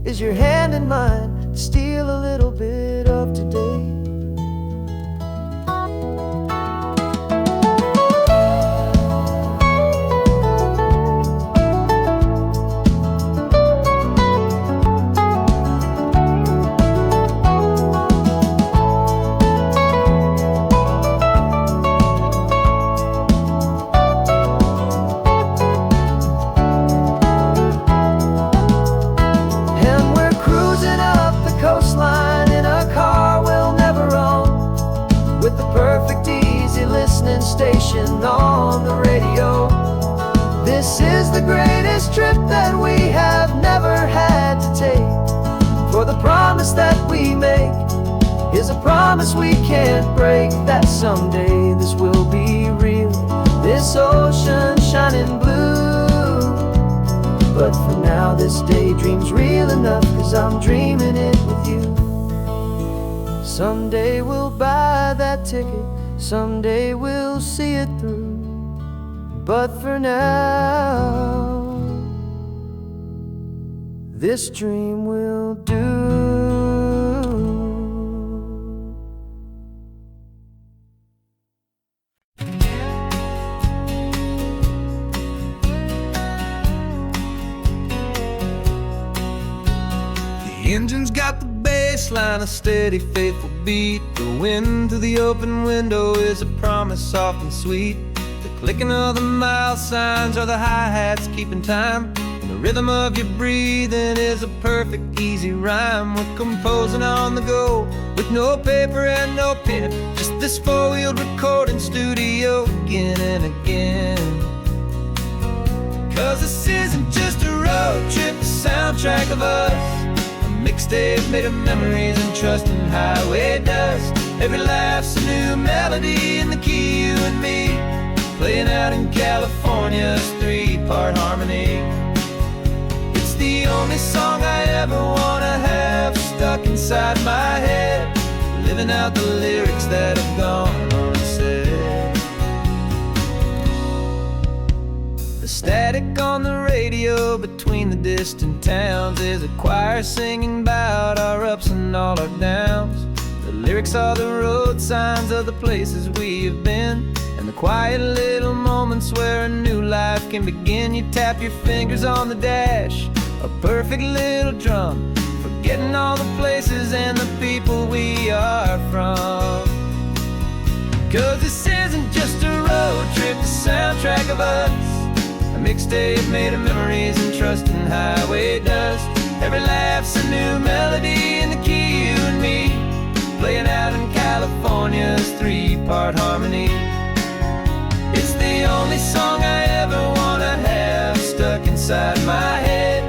is your hand in mine to steal a little bit of today. Station on the radio. This is the greatest trip that we have never had to take, for the promise that we make is a promise we can't break, that someday this will be real, this ocean shining blue. But for now this daydream's real enough, 'cause I'm dreaming it with you. Someday we'll buy that ticket, someday we'll see it through. But for now, this dream will do. The engine's got the baseline, a steady, faithful beat. The wind through the open window is a promise soft and sweet. The clicking of the mile signs are the hi-hats keeping time, and the rhythm of your breathing is a perfect, easy rhyme. We're composing on the go with no paper and no pen, just this four-wheeled recording studio again and again. 'Cause this isn't just a road trip, the soundtrack of us, mixtape made of memories and trust in highway dust. Every laugh's a new melody in the key, you and me, playing out in California's three-part harmony. It's the only song I ever wanna have stuck inside my head, living out the lyrics that have gone unsaid. The static on the radio between the distant towns is a choir singing about our ups and all our downs. The lyrics are the road signs of the places we have been, and the quiet little moments where a new life can begin. You tap your fingers on the dash, a perfect little drum, forgetting all the places and the people we are from. 'Cause this isn't just a road trip, the soundtrack of us, a mixtape made of memories and trust in highway dust. Every laugh's a new melody in the key, you and me, playing out in California's three-part harmony. It's the only song I ever wanna have stuck inside my head,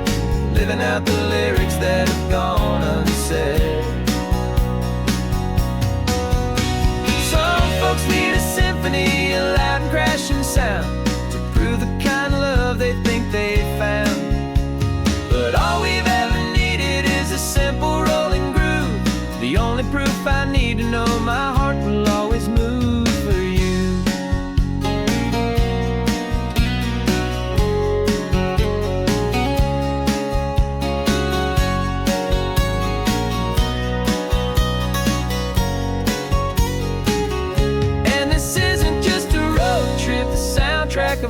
living out the lyrics that have gone unsaid. Some folks need a symphony, a loud and crashing sound, to prove the kind of love they think they found. But all we've ever needed is a simple rolling groove, the only proof I need to know my heart will always move for you.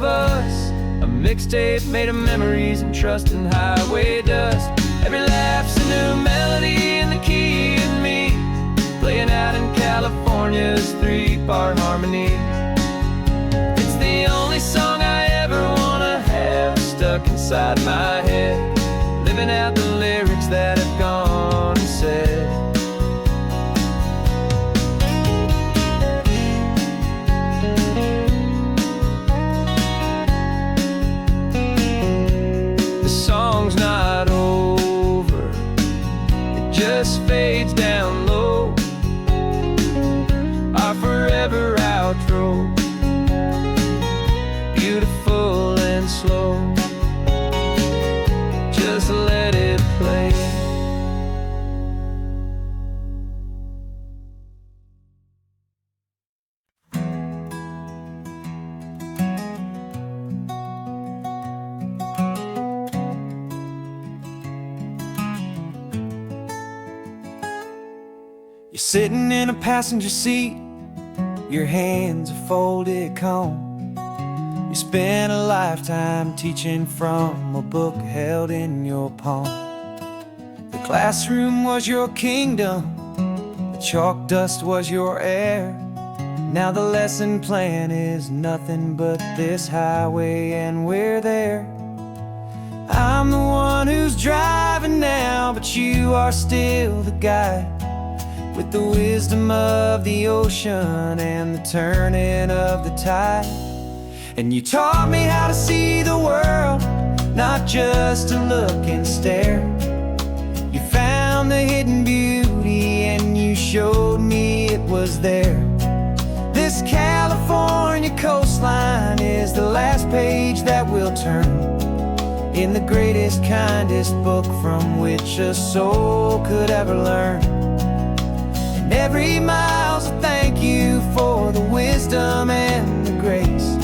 of us, a mixtape made of memories and trust and highway dust. Every laugh's a new melody in the key and me, playing out in California's 3-part harmony. It's the only song I ever wanna have stuck inside my head, living out the lyrics that have gone and said. The song's not over, it just fades down low, our forever outro, beautiful and slow. Just let it play. You're sitting in a passenger seat, your hands are folded calm. You spent a lifetime teaching from a book held in your palm. The classroom was your kingdom, the chalk dust was your air. Now the lesson plan is nothing but this highway and we're there. I'm the one who's driving now, but you are still the guide, with the wisdom of the ocean and the turning of the tide. And you taught me how to see the world, not just to look and stare. You found the hidden beauty and you showed me it was there. This California coastline is the last page that we'll turn in the greatest, kindest book from which a soul could ever learn. And every mile's a thank you for the wisdom and the grace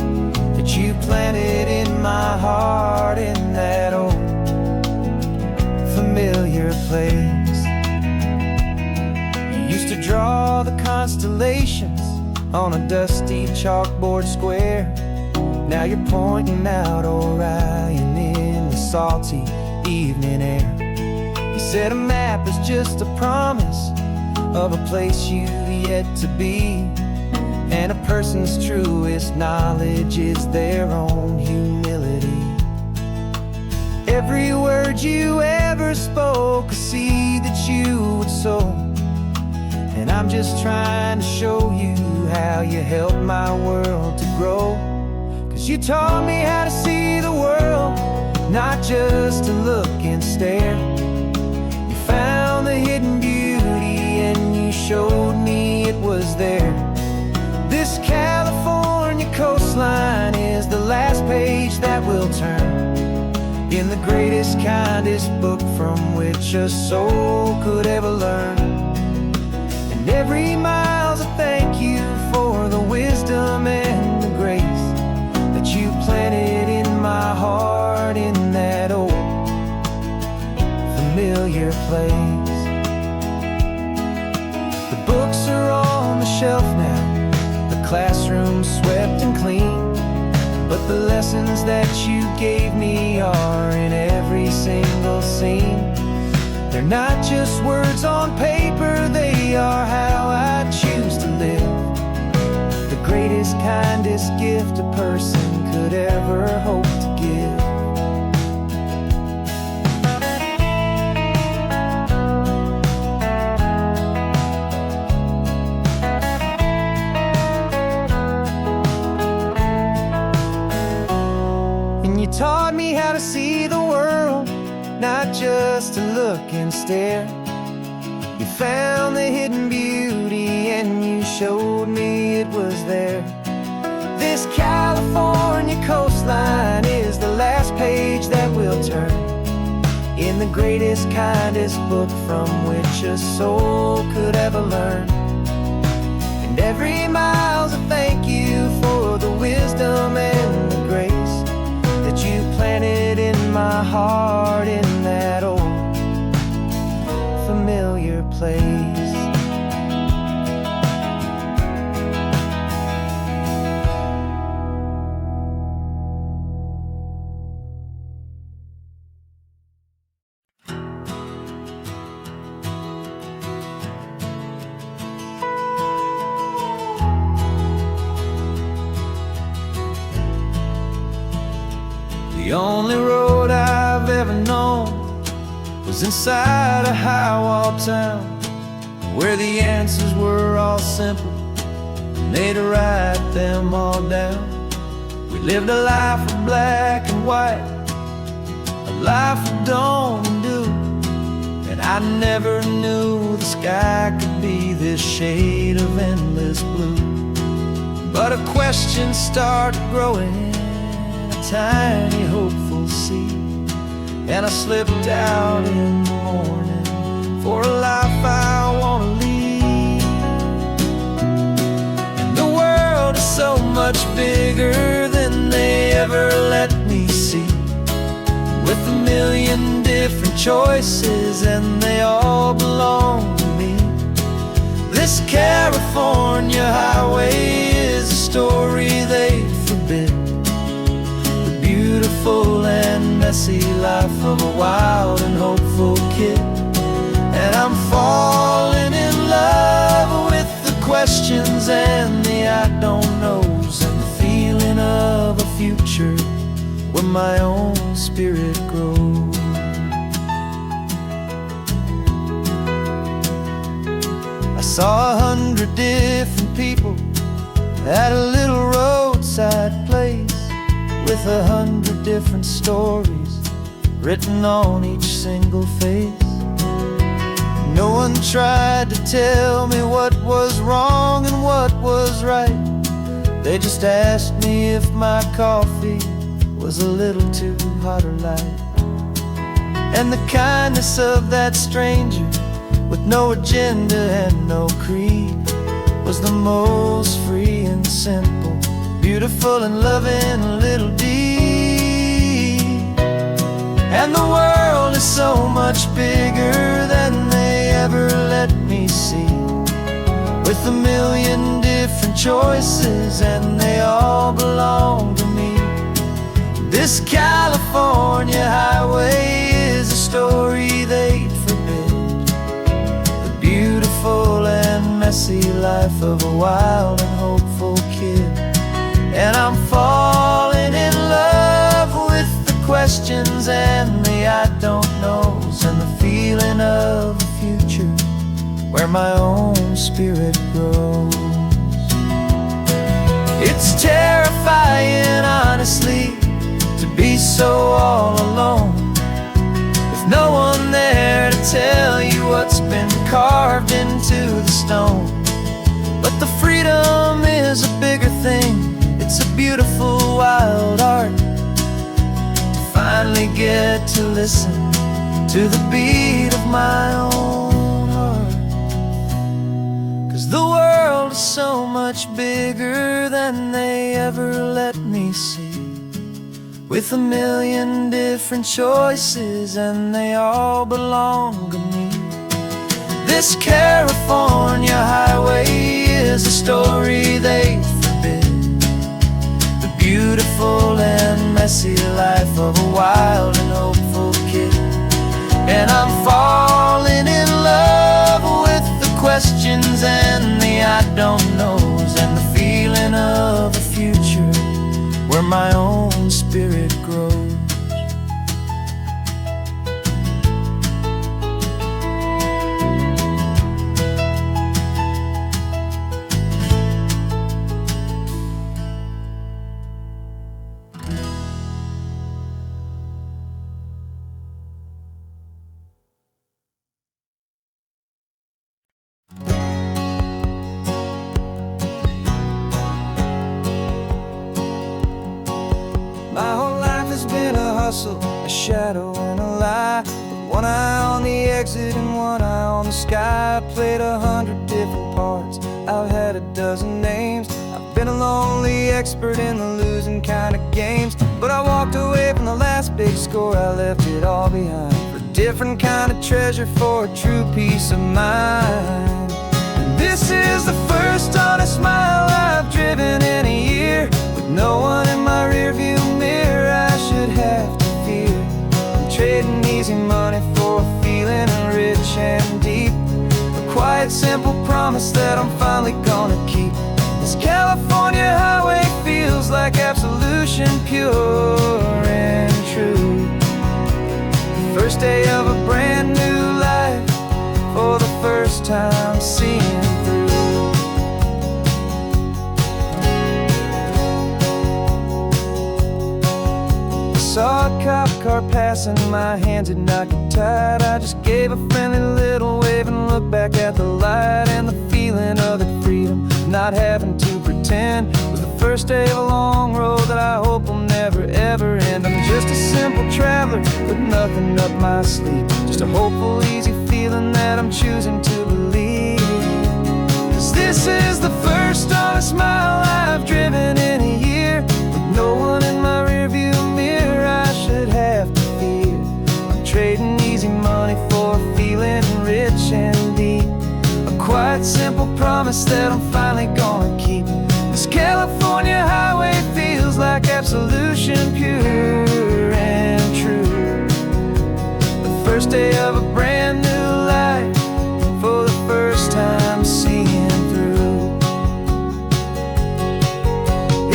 that you planted in my heart in that old familiar place. You used to draw the constellations on a dusty chalkboard square. Now you're pointing out Orion in the salty evening air. You said a map is just a promise of a place you've yet to be, and a person's truest knowledge is their own humility. Every word you ever spoke, a seed that you would sow, and I'm just trying to show you how you helped my world to grow. 'Cause you taught me how to see the world, not just to look and stare. You found the hidden beauty and you showed me it was there. This California coastline is the last page that we'll turn in the greatest, kindest book from which a soul could ever learn. And every mile's a thank you for the wisdom and the grace that you planted in my heart in that old familiar place. The books are on the shelf now, the classroom swept and clean, but the lessons that you gave me are in every single scene. They're not just words on paper, they are how I choose to live. The greatest, kindest gift a person could ever hope to give. And you taught me how to see the world, not just to look and stare. You found the hidden beauty and you showed me it was there. This California coastline is the last page that we'll turn in the greatest, kindest book from which a soul could ever learn. And every mile's a thank you for the wisdom and the grace that you planted in my heart in that old familiar place. The only road I've ever known was inside a high-wall town, where the answers were all simple, and they'd write them all down. We lived a life of black and white, a life of dawn and dew, and I never knew the sky could be this shade of endless blue. But a question started growing, a tiny hopeful seed, and I slipped out in the morning for a life I want to lead. And the world is so much bigger than they ever let me see, with a million different choices, and they all belong to me. This California highway is a story they forbid, the beautiful and messy life of a wild and hopeful kid. And I'm falling in love with the questions and the I don't knows, and the feeling of a future where my own spirit grows. I saw 100 different people at a little roadside place, with 100 different stories written on each single face. No one tried to tell me what was wrong and what was right. They just asked me if my coffee was a little too hot or light. And the kindness of that stranger, with no agenda and no creed, was the most free and simple, beautiful and loving little deed. And the world is so much bigger than they ever let me see, with a million different choices, and they all belong to me. This California highway is a story they'd forbid, the beautiful and messy life of a wild and hopeful kid. And I'm falling in love with the questions and the I don't knows, and the feeling of a future where my own spirit grows. It's terrifying, honestly, to be so all alone, with no one there to tell you what's been carved into the stone. But the freedom is a bigger thing, it's a beautiful wild art, to finally get to listen to the beat of my own heart. 'Cause the world is so much bigger than they ever let me see, with a million different choices, and they all belong to me. This California highway is a story they forbid, the beautiful and messy life of a wild and hopeful kid. And I'm falling in love with the questions and the I don't knows, and the feeling of a future where my own spirit grows. My whole life has been a hustle, a shadow and a lie, with one eye on the exit and one eye on the sky. I played 100 different parts, I've had a dozen names. I've been a lonely expert in the losing kind of games, but I walked away from the last big score, I left it all behind, for a different kind of treasure, for a true peace of mind. And this is the first honest smile I've driven in a year, with no one in my rearview mirror I should have to fear. I'm trading easy money for a feeling rich and deep, a quiet simple promise that I'm finally gonna keep. This California highway feels like absolution, pure and true. The first day of a brand new life, for the first time seeing through. Saw a cop car passing, my hands had not got tied. I just gave a friendly little wave and looked back at the light. And the feeling of that freedom, not having to pretend, was the first day of a long road that I hope will never ever end. I'm just a simple traveler with nothing up my sleeve, just a hopeful, easy feeling that I'm choosing to believe. 'Cause this is the first honest mile I've driven in a year, with no one in my rearview mirror I should have to fear. I'm trading easy money for a feeling rich and deep, a quiet, simple promise that I'm finally gonna keep. This California highway feels like absolution, pure and true. The first day of a brand new life, for the first time seeing through.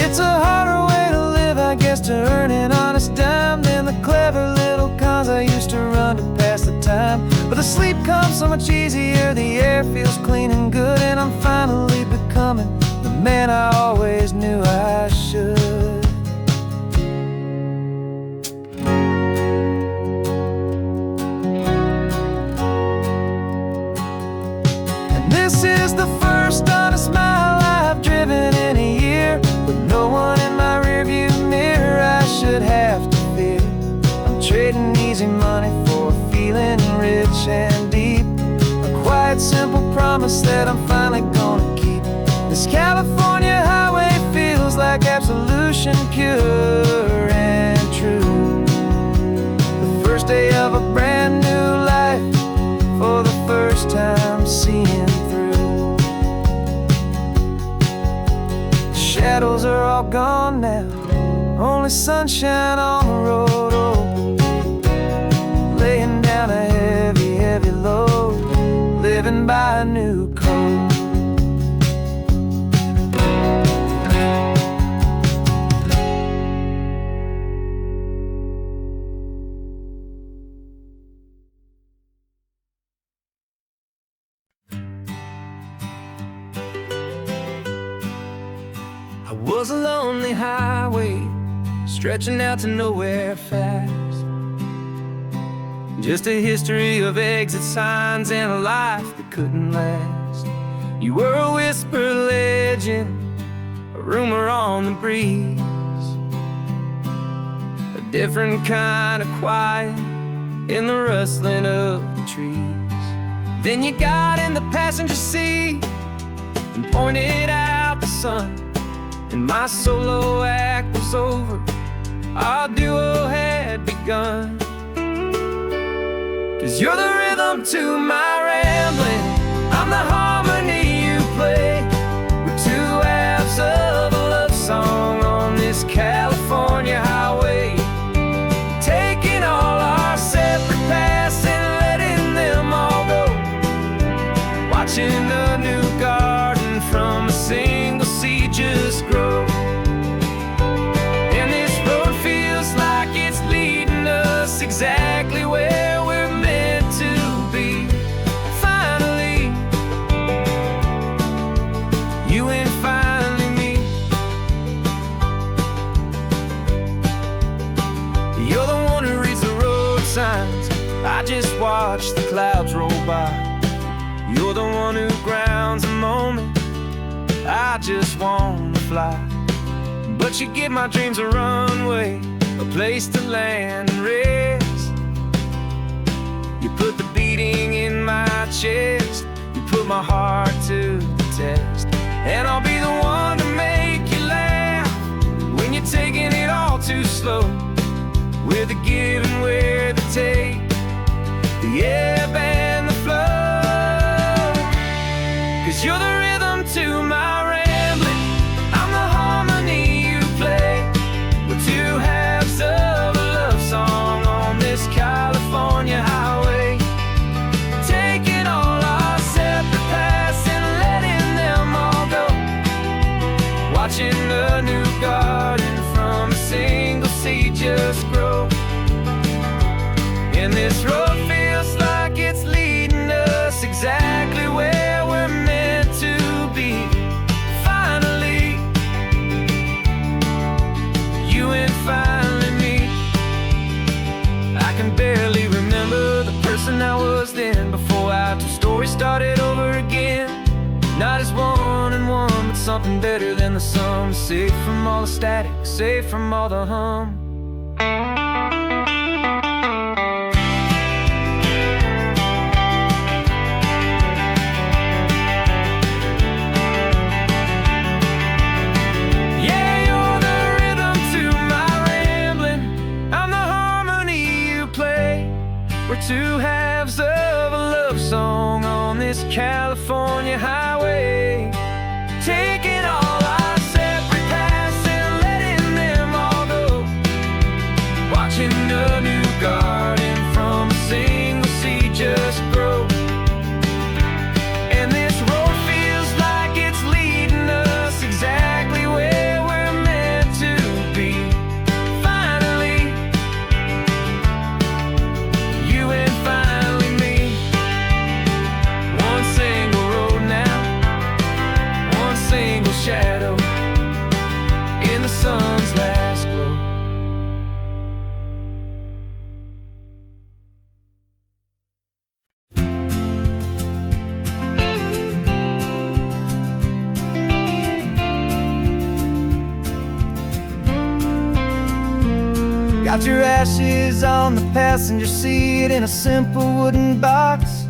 It's a harder way to live, I guess, to earn an honest dime than the clever little cons I used to run to pass the time. But the sleep comes so much easier, the air feels clean and good, and I'm finally becoming the man I always knew I should. And this is the first honest mile I've driven in a year, with no one in my rearview mirror I should have to fear. I'm trading easy money for a feeling rich and deep, a quiet, simple promise that I'm finally gonna keep. This California highway feels like absolution, pure and true. The first day of a brand new life, for the first time seeing through. The shadows are all gone now, only sunshine on the road. Oh, laying down a heavy, heavy load, living by a new code. I was a lonely highway, stretching out to nowhere fast. Just a history of exit signs and a life that couldn't last. You were a whisper legend, a rumor on the breeze, a different kind of quiet in the rustling of the trees. Then you got in the passenger seat and pointed out the sun, and my solo act was over, our duo had begun. 'Cause you're the rhythm to my rambling, I'm the harmony you play. We're two halves of a love song on this California highway, taking all our separate paths and letting them all go, watching the new garden from a single seed just grow. And this road feels like it's leading us exactly where we're meant to be. Finally, you and finally me. You're the one who reads the road signs, I just watch the clouds roll by. You're the one who grounds the moment, I just wanna fly. But you give my dreams a runway, a place to land and rest. You put the beating in my chest, you put my heart to the test. And I'll be the one to make you laugh when you're taking it all too slow. We're the give and we're the take, the ebb and the flow. 'Cause you're the rhythm to my rambling, I'm the harmony you play. We're two halves of a love song on this California highway, taking all our separate paths and letting them all go, watching the new garden from a single seed just grow. started over again. Not as one and one, but something better than the sum. Safe from all the static, safe from all the hum. Yeah, you're the rhythm to my rambling. I'm the harmony you play. We're two halves of a love song on this California highway, taking all our separate paths and letting them all go, watching a new garden from a single seed just grow. And this road feels like it's leading us exactly where we're meant to be. Finally, you and finally me. One single road now, one single shadow in the sun's last glow. Got your ashes on the passenger seat in a simple wooden box.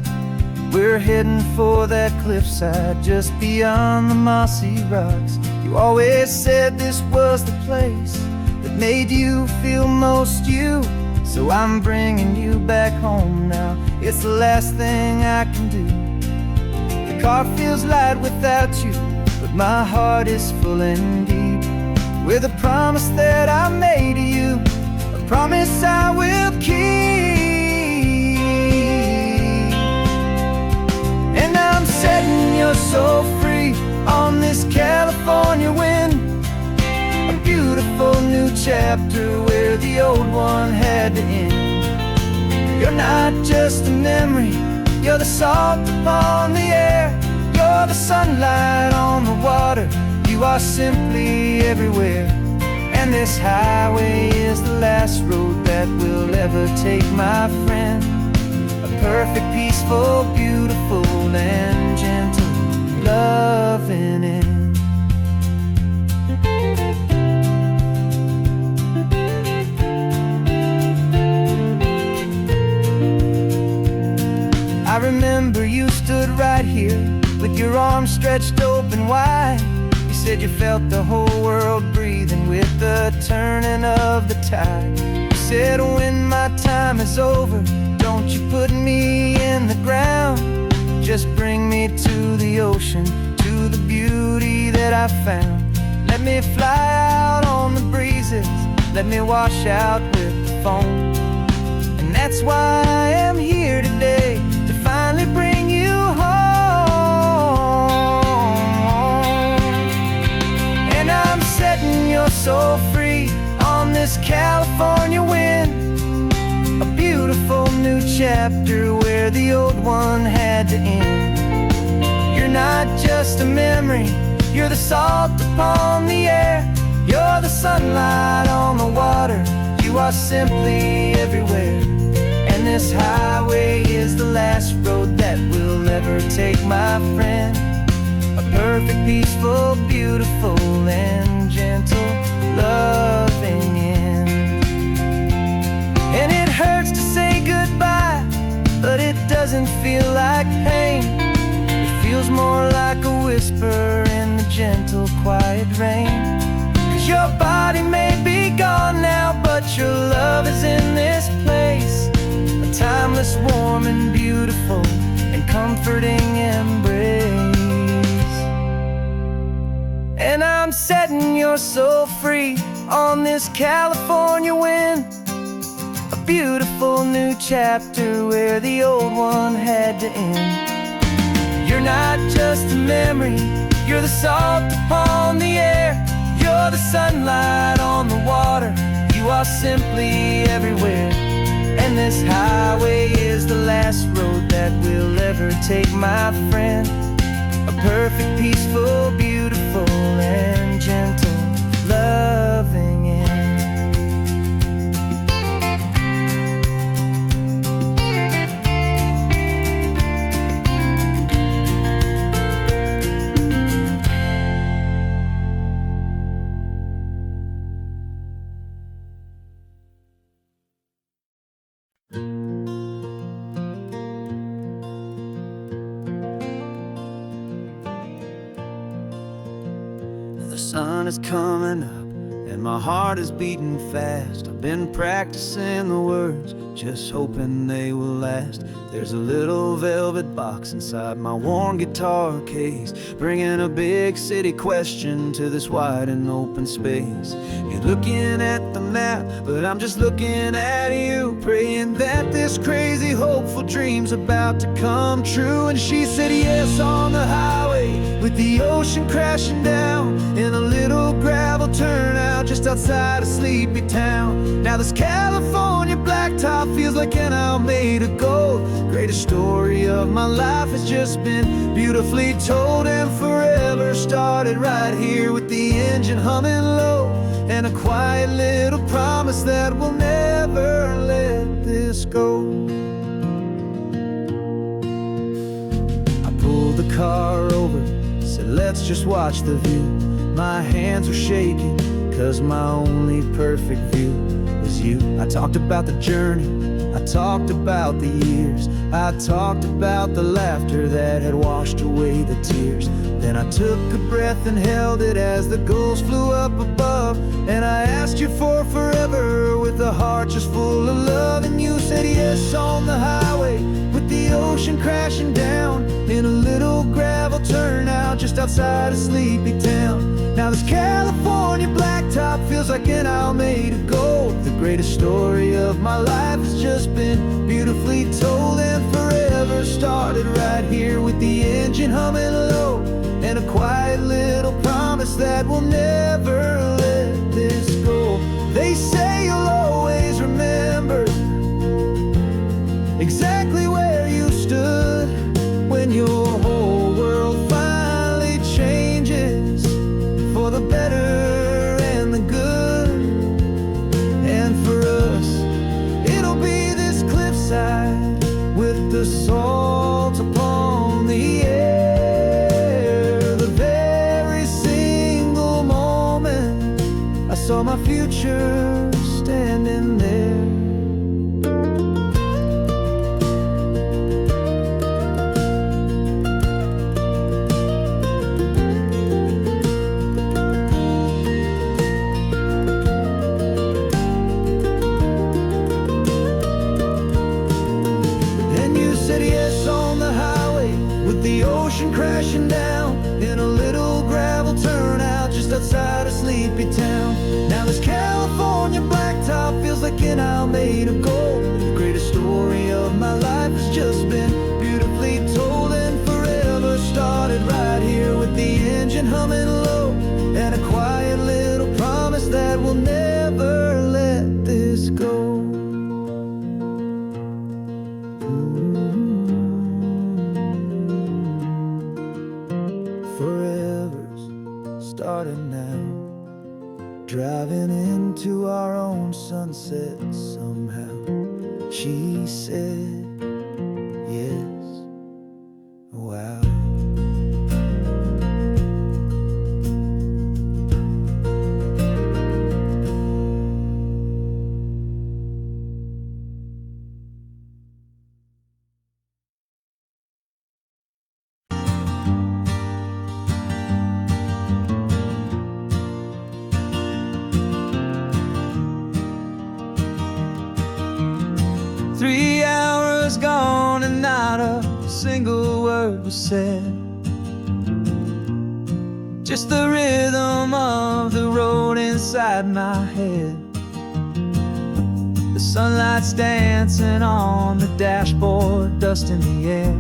We're heading for that cliffside just beyond the mossy rocks. You always said this was the place that made you feel most you. So I'm bringing you back home now. It's the last thing I can do. The car feels light without you, but my heart is full and deep with a promise that I made to you, a promise I will keep. And I'm setting your soul free on this California wind, a beautiful new chapter where the old one had to end. You're not just a memory, you're the salt upon the air, you're the sunlight on the water, you are simply everywhere. And this highway is the last road that we'll ever take, my friend. A perfect, peaceful, beautiful, and gentle, loving end. I remember you stood right here with your arms stretched open wide. You said you felt the whole world breathing with the turning of the tide. You said when my time is over, don't you put me in the ground, just bring me to the ocean, to the beauty that I found. Let me fly out on the breezes, let me wash out with the foam. And that's why I am here today, to finally bring you home. And I'm setting your soul free on this California wind, a beautiful new chapter where the old one had to end. You're not just a memory, you're the salt upon the air, you're the sunlight on the water, you are simply everywhere. And this highway is the last road that we'll ever take, my friend. A perfect, peaceful, beautiful, and gentle, loving end. And it hurts to say goodbye, but it doesn't feel like pain. It feels more like a whisper in the gentle, quiet rain. 'Cause your body may be gone now, but your love is in this place, a timeless, warm, and beautiful, and comforting embrace. And I'm setting your soul free on this California wind, a beautiful new chapter where the old one had to end. You're not just a memory, you're the salt upon the air, you're the sunlight on the water, you are simply everywhere. And this highway is the last road that we'll ever take, my friend. A perfect, peaceful, beautiful, and gentle, loving end. sun is coming up and my heart is beating fast. I've been practicing the words, just hoping they will last. There's a little velvet box inside my worn guitar case, bringing a big city question to this wide and open space. You're looking at the map, but I'm just looking at you, praying that this crazy hopeful dream's about to come true. And she said yes on the highway, with the ocean crashing down in a little gravel turnout just outside a sleepy town. Now this California blacktop feels like an owl made of gold. Greatest story of my life has just been beautifully told, and forever started right here with the engine humming low, and a quiet little promise that we'll never let this go. I pulled the car over, said let's just watch the view. My hands were shaking, cause my only perfect view was you. I talked about the journey, I talked about the years, I talked about the laughter that had washed away the tears. Then I took a breath and held it as the gulls flew up above, and I asked you for forever with a heart just full of love. And you said yes on the highway, with the ocean crashing down in a little gravel turnout just outside a sleepy town. Now this California blacktop feels like an owl made of gold. The greatest story of my life has just been beautifully told, and forever started right here with the engine humming low, and a quiet little promise that we'll never let this go. They say you'll always remember exactly where you stood when your whole world finally changes for the better and the good. And for us, it'll be this cliffside with the salt upon the air. The very single moment I saw my future standing there. The ocean crashing down in a little gravel turnout just outside a sleepy town. Now this California blacktop feels like an owl made of gold. The greatest story of my life has just been beautifully told, and forever started right here with the engine humming low, and a quiet little promise that we'll never let this go. Forever's started now, driving into our own sunset somehow. She said yes, wow. Gone and not a single word was said, just the rhythm of the road inside my head. The sunlight's dancing on the dashboard, dust in the air.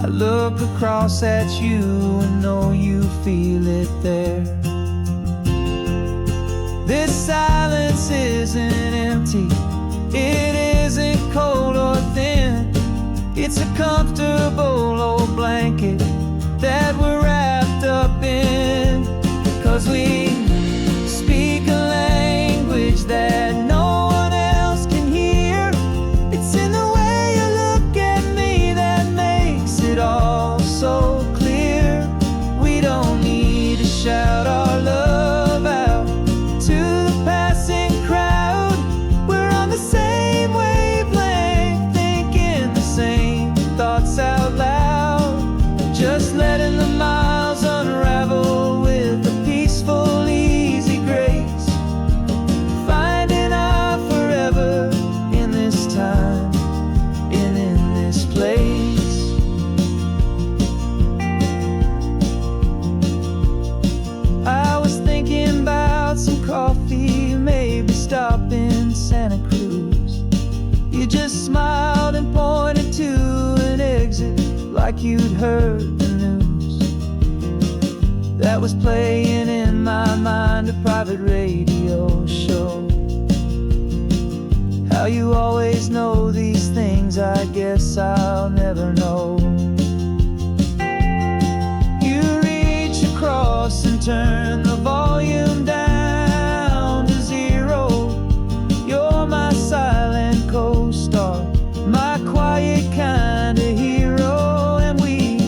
I look across at you and know you feel it there. This silence isn't empty, it isn't cold or thin. It's a comfortable old blanket that we're wrapped up in, 'cause we speak a language that no one else can hear. It's in the way you look at me that makes it all so clear. We don't need to shout our love out to the passing crowd. We're on the same wavelength, thinking the same thoughts out loud, just letting the miles unravel like you'd heard the news that was playing in my mind, a private radio show. How you always know these things, I guess I'll never know. You reach across and turn the volume down to 0. You're my silent co-star, my quiet kind of hero. And we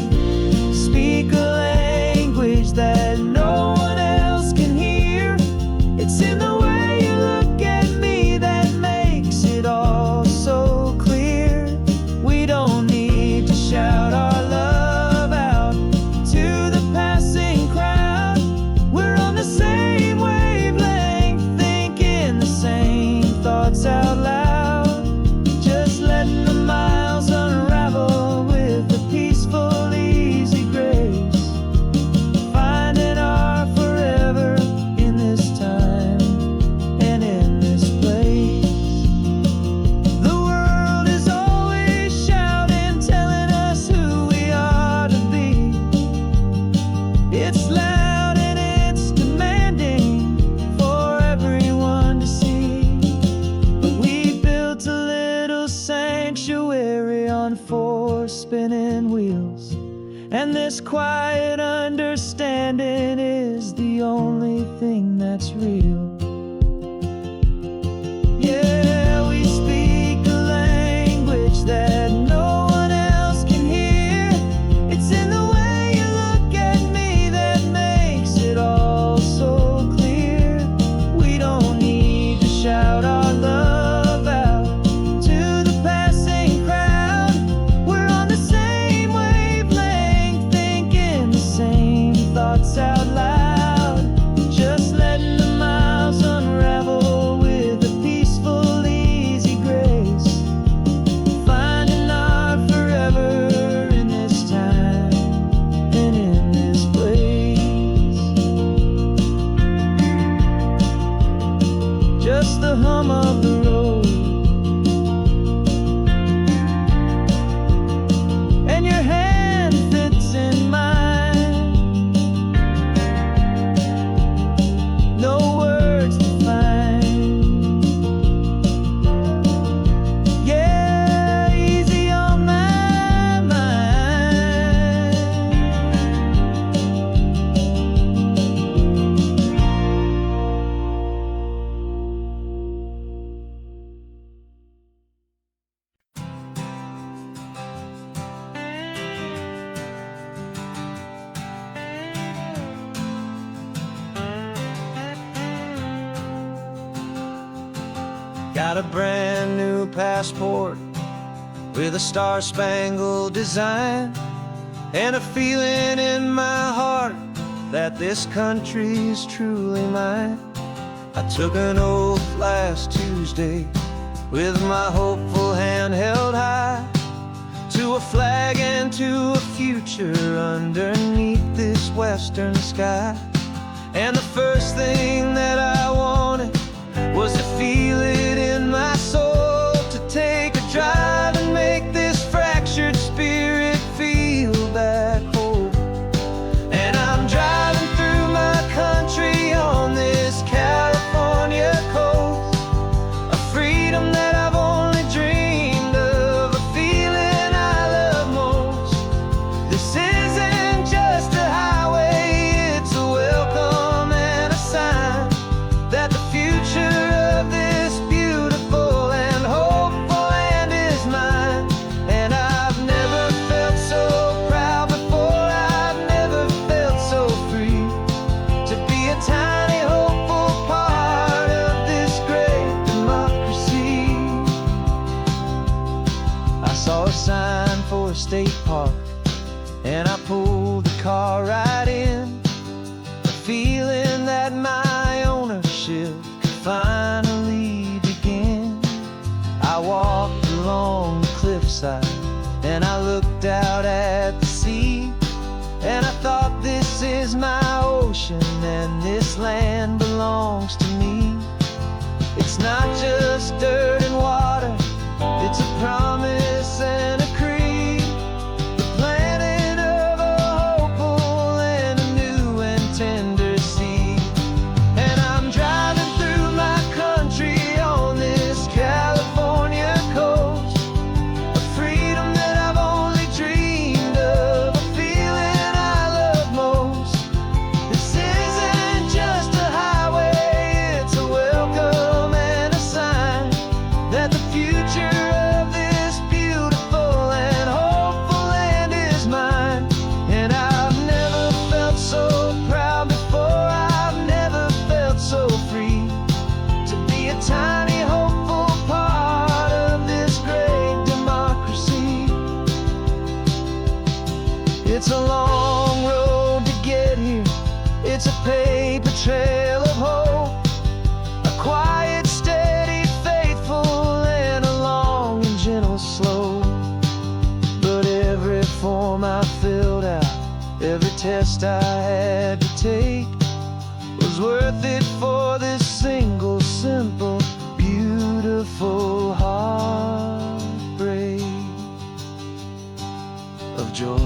speak a language that no one else can hear. It's in the way you look at me that makes it all so clear. We don't need to shout our love out to the passing crowd. We're on the same wavelength, thinking the same thoughts out loud. Just letting the miles unravel with a peaceful, easy grace. Finding our forever in this time and in this place. The world is always shouting, telling us who we are to be. It's loud and it's demanding for everyone to see. But we built a little sanctuary on 4 spinning wheels, and this quiet understanding is the only thing that's real. Yeah, we speak a language that no one else can hear. It's in the way you look at me that makes it all so clear. We don't need to shout our love out to the passing crowd. We're on the same wavelength, thinking the same thoughts out loud. Just letting the miles unravel with a peaceful, easy grace. Finding our forever in this time and in this place. Just the hum of the road and your hand fits in mine. No words to find. Yeah, easy on my mind. Got a brand new passport with a star-spangled design, and a feeling in my heart that this country's truly mine. I took an oath last Tuesday with my hopeful hand held high to a flag and to a future underneath this western sky. And the first thing that I wanted was to feel it in my soul, to take a drive and make this fractured spirit feel back home. And I'm driving through my country on this California coast, a freedom that I've only dreamed of, a feeling I love most. This isn't just a highway, it's a welcome and a sign that the future of this beautiful and hopeful land is mine. And I've never felt so proud before, I've never felt so free to be a tiny hopeful part of this great democracy. I saw a sign for a state park, and I pulled the car right in, the feeling that my ownership could finally begin. I walked along the cliffside and I looked out at the sea, and I thought, this is my ocean and this land belongs to me. It's not just dirt and water, it's a promise and a creed. The plan It's a long road to get here. It's a paper trail of hope, a quiet, steady, faithful, and a long and gentle slope. But every form I filled out, every test I had to take, was worth it for this single, simple, beautiful heartbreak of joy.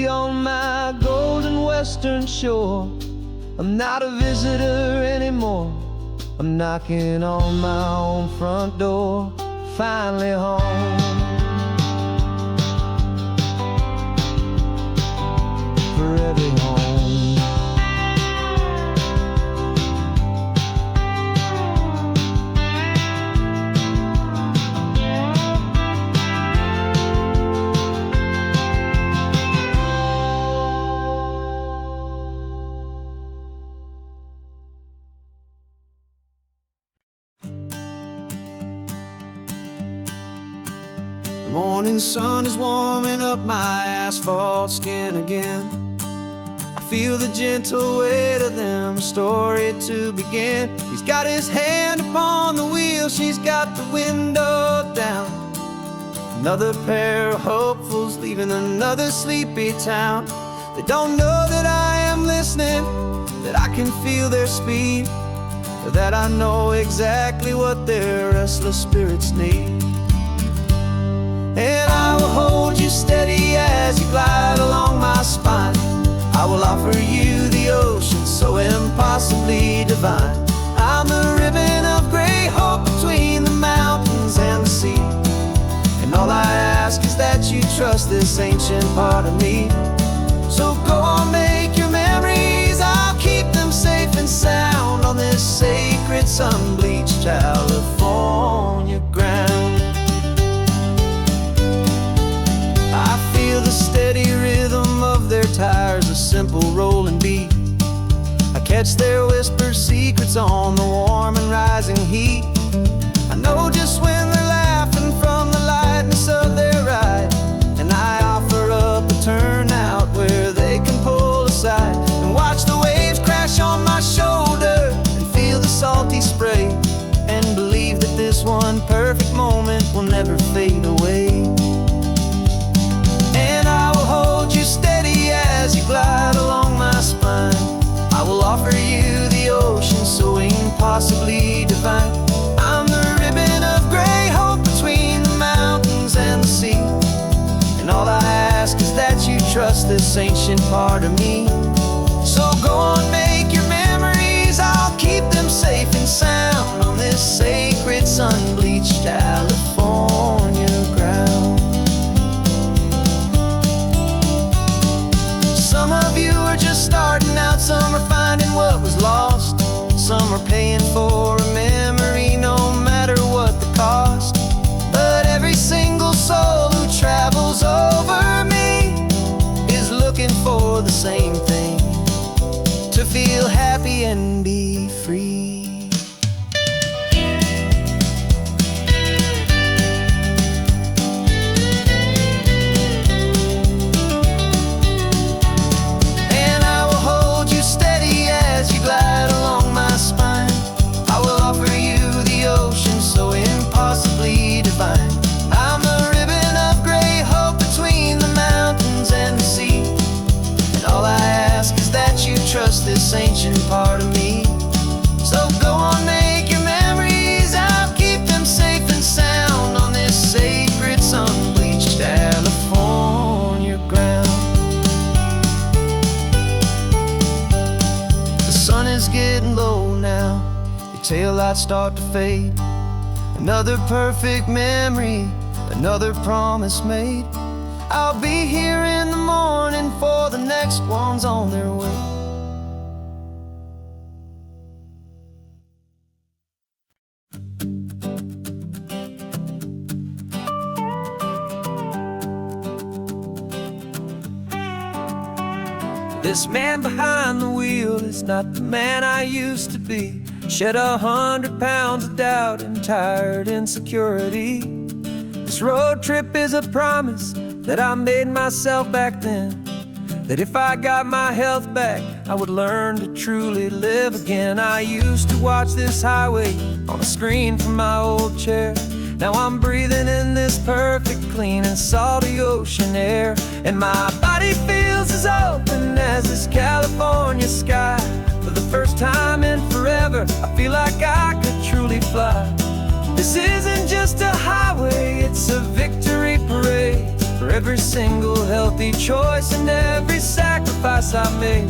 On my golden western shore, I'm not a visitor anymore. I'm knocking on my own front door, finally home. Forever home. The morning sun is warming up my asphalt skin again. I feel the gentle weight of them, story to begin. He's got his hand upon the wheel, she's got the window down. Another pair of hopefuls leaving another sleepy town. They don't know that I am listening, that I can feel their speed, or that I know exactly what their restless spirits need. And I will hold you steady as you glide along my spine. I will offer you the ocean so impossibly divine. I'm the ribbon of gray hope between the mountains and the sea. And all I ask is that you trust this ancient part of me. So go on, make your memories, I'll keep them safe and sound on this sacred sun-bleached California ground. The steady rhythm of their tires, a simple rolling beat. I catch their whispered secrets on the warm and rising heat. I know just when they're laughing from the lightness of their ride, and I offer up a turnout where they can pull aside and watch the waves crash on my shoulder and feel the salty spray, and believe that this one perfect moment will never fade away. Steady as you glide along my spine, I will offer you the ocean so impossibly divine. I'm the ribbon of gray hope between the mountains and the sea. And all I ask is that you trust this ancient part of me. So go on, make your memories, I'll keep them safe and sound on this sacred sun-bleached California ground. Some of you are just starting out, some are finding what was lost, some are paying for a memory no matter what the cost. But every single soul who travels over me is looking for the same thing. taillights start to fade. Another perfect memory, another promise made. I'll be here in the morning for the next ones on their way. This man behind the wheel is not the man I used to be. Shed 100 pounds of doubt and tired insecurity. This road trip is a promise that I made myself back then, that if I got my health back, I would learn to truly live again. I used to watch this highway on a screen from my old chair. Now I'm breathing in this perfect, clean and salty ocean air. And my body feels as open as this California sky. For the first time in forever, I feel like I could truly fly. This isn't just a highway, it's a victory parade. For every single healthy choice and every sacrifice I made.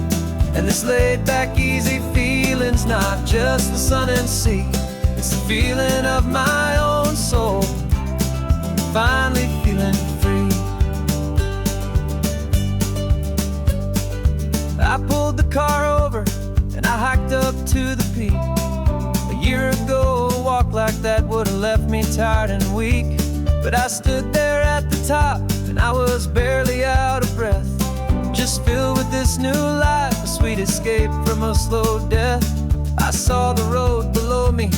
And this laid back, easy feeling's not just the sun and sea. It's the feeling of my own soul, finally feeling free. I pulled the car over and I hiked up to the peak. A year ago, a walk like that would've left me tired and weak. But I stood there at the top and I was barely out of breath, just filled with this new life, a sweet escape from a slow death. I saw the road below me,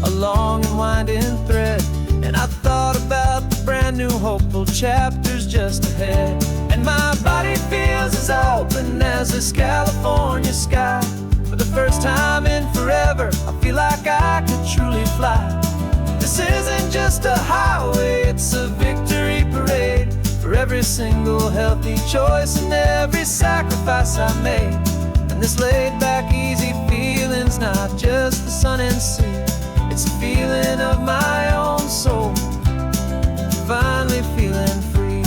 a long and winding thread, and I thought about the brand new hopeful chapters just ahead. And my body feels as open as this California sky. For the first time in forever, I feel like I could truly fly. This isn't just a highway, it's a victory parade. For every single healthy choice and every sacrifice I made. And this laid back, easy feeling's not just the sun and sea. It's a feeling of my own soul, finally feeling free.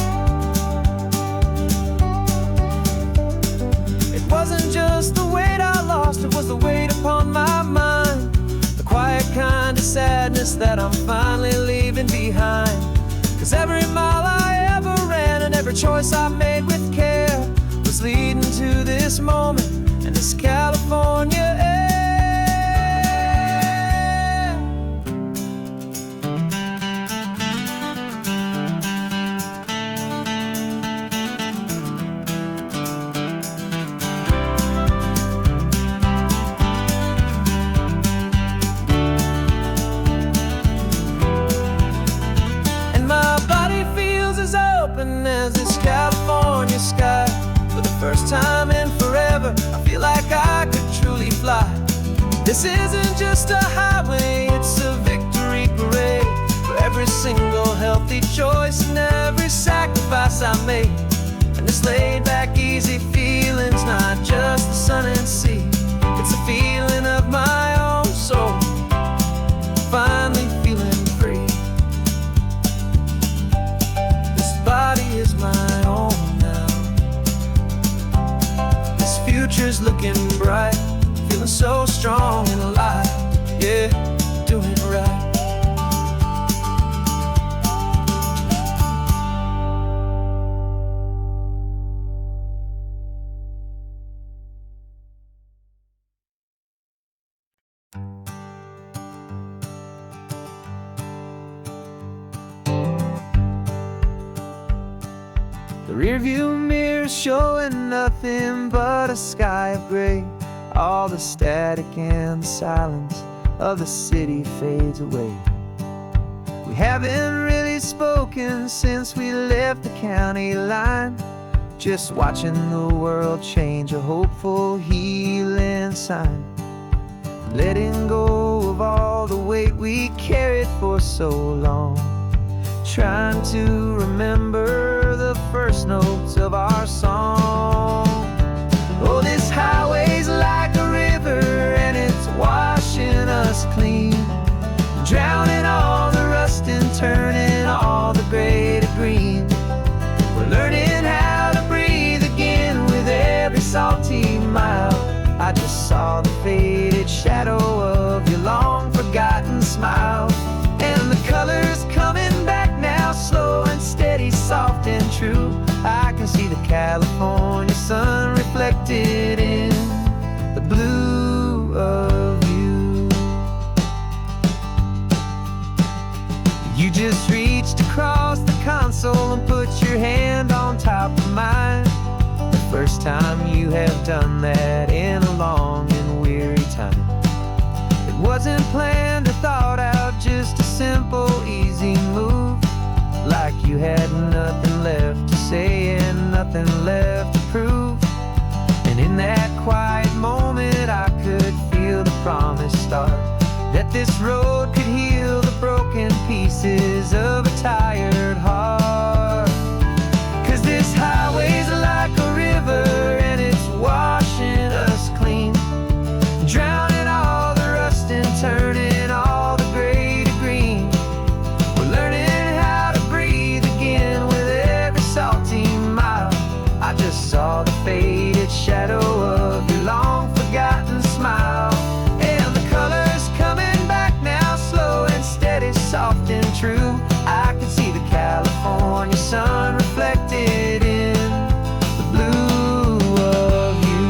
It wasn't just the weight I lost, it was the weight upon my mind. The quiet kind of sadness that I'm finally leaving behind. 'Cause every mile I ever ran and every choice I made with care was leading to this moment and this California air. As this California sky. For the first time in forever, I feel like I could truly fly. This isn't just a highway, it's a victory parade. For every single healthy choice and every sacrifice I made. And this laid back, easy feeling's not just the sun and sea. It's a feeling of my own soul, finally feeling free. Body is my own now. This future's looking bright, feeling so strong and alive. Yeah, doing right. The rearview mirror showing nothing but a sky of gray. All the static and the silence of the city fades away. We haven't really spoken since we left the county line. Just watching the world change, a hopeful healing sign. Letting go of all the weight we carried for so long. Trying to remember the first notes of our song. Oh, this highway's like a river and it's washing us clean, drowning all the rust and turning all the gray to green. We're learning how to breathe again with every salty mile. I just saw the faded shadow of your long California sun reflected in the blue of you. You just reached across the console and put your hand on top of mine. The first time you have done that in a long and weary time. It wasn't planned or thought out, just a simple, easy move. Like you had nothing left to say and nothing left to prove. And in that quiet moment I could feel the promise start, that this road could heal the broken pieces of a tired heart. 'Cause this highway's like a river and it's washing us clean, drowning all the rust and turning all the gray to green. We're learning how to breathe again with every salty mile. I just saw the faded shadow of your long forgotten smile. And the colors coming back now, slow and steady, soft and true. I can see the California sun reflected in the blue of you.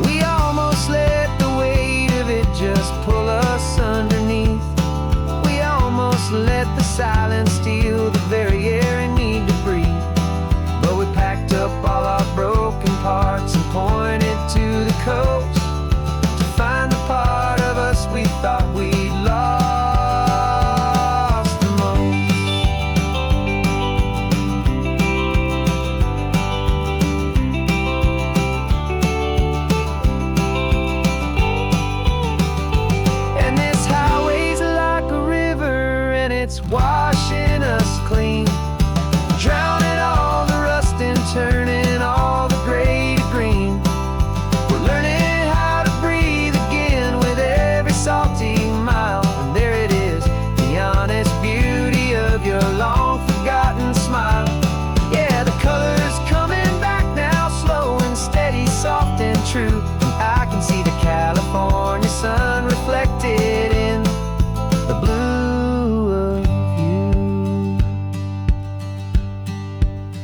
We almost let the weight of it just pull us underneath. We almost let the silence steal the very air I need to breathe. But we packed up all our broken parts and pointed to the coast to find the part of us we thought we'd lost the most. And this highway's like a river and it's washing us clean, drowning all the rust and turning all the gray to green. We're learning how to breathe again with every salty mile. And there it is, the honest beauty of your long forgotten smile. Yeah, the colors coming back now, slow and steady, soft and true. I can see the California sun reflected in the blue of you.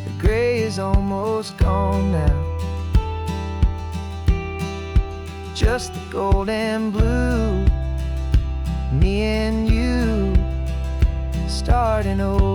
The gray is almost gone now, just the gold and blue. Me and you starting over.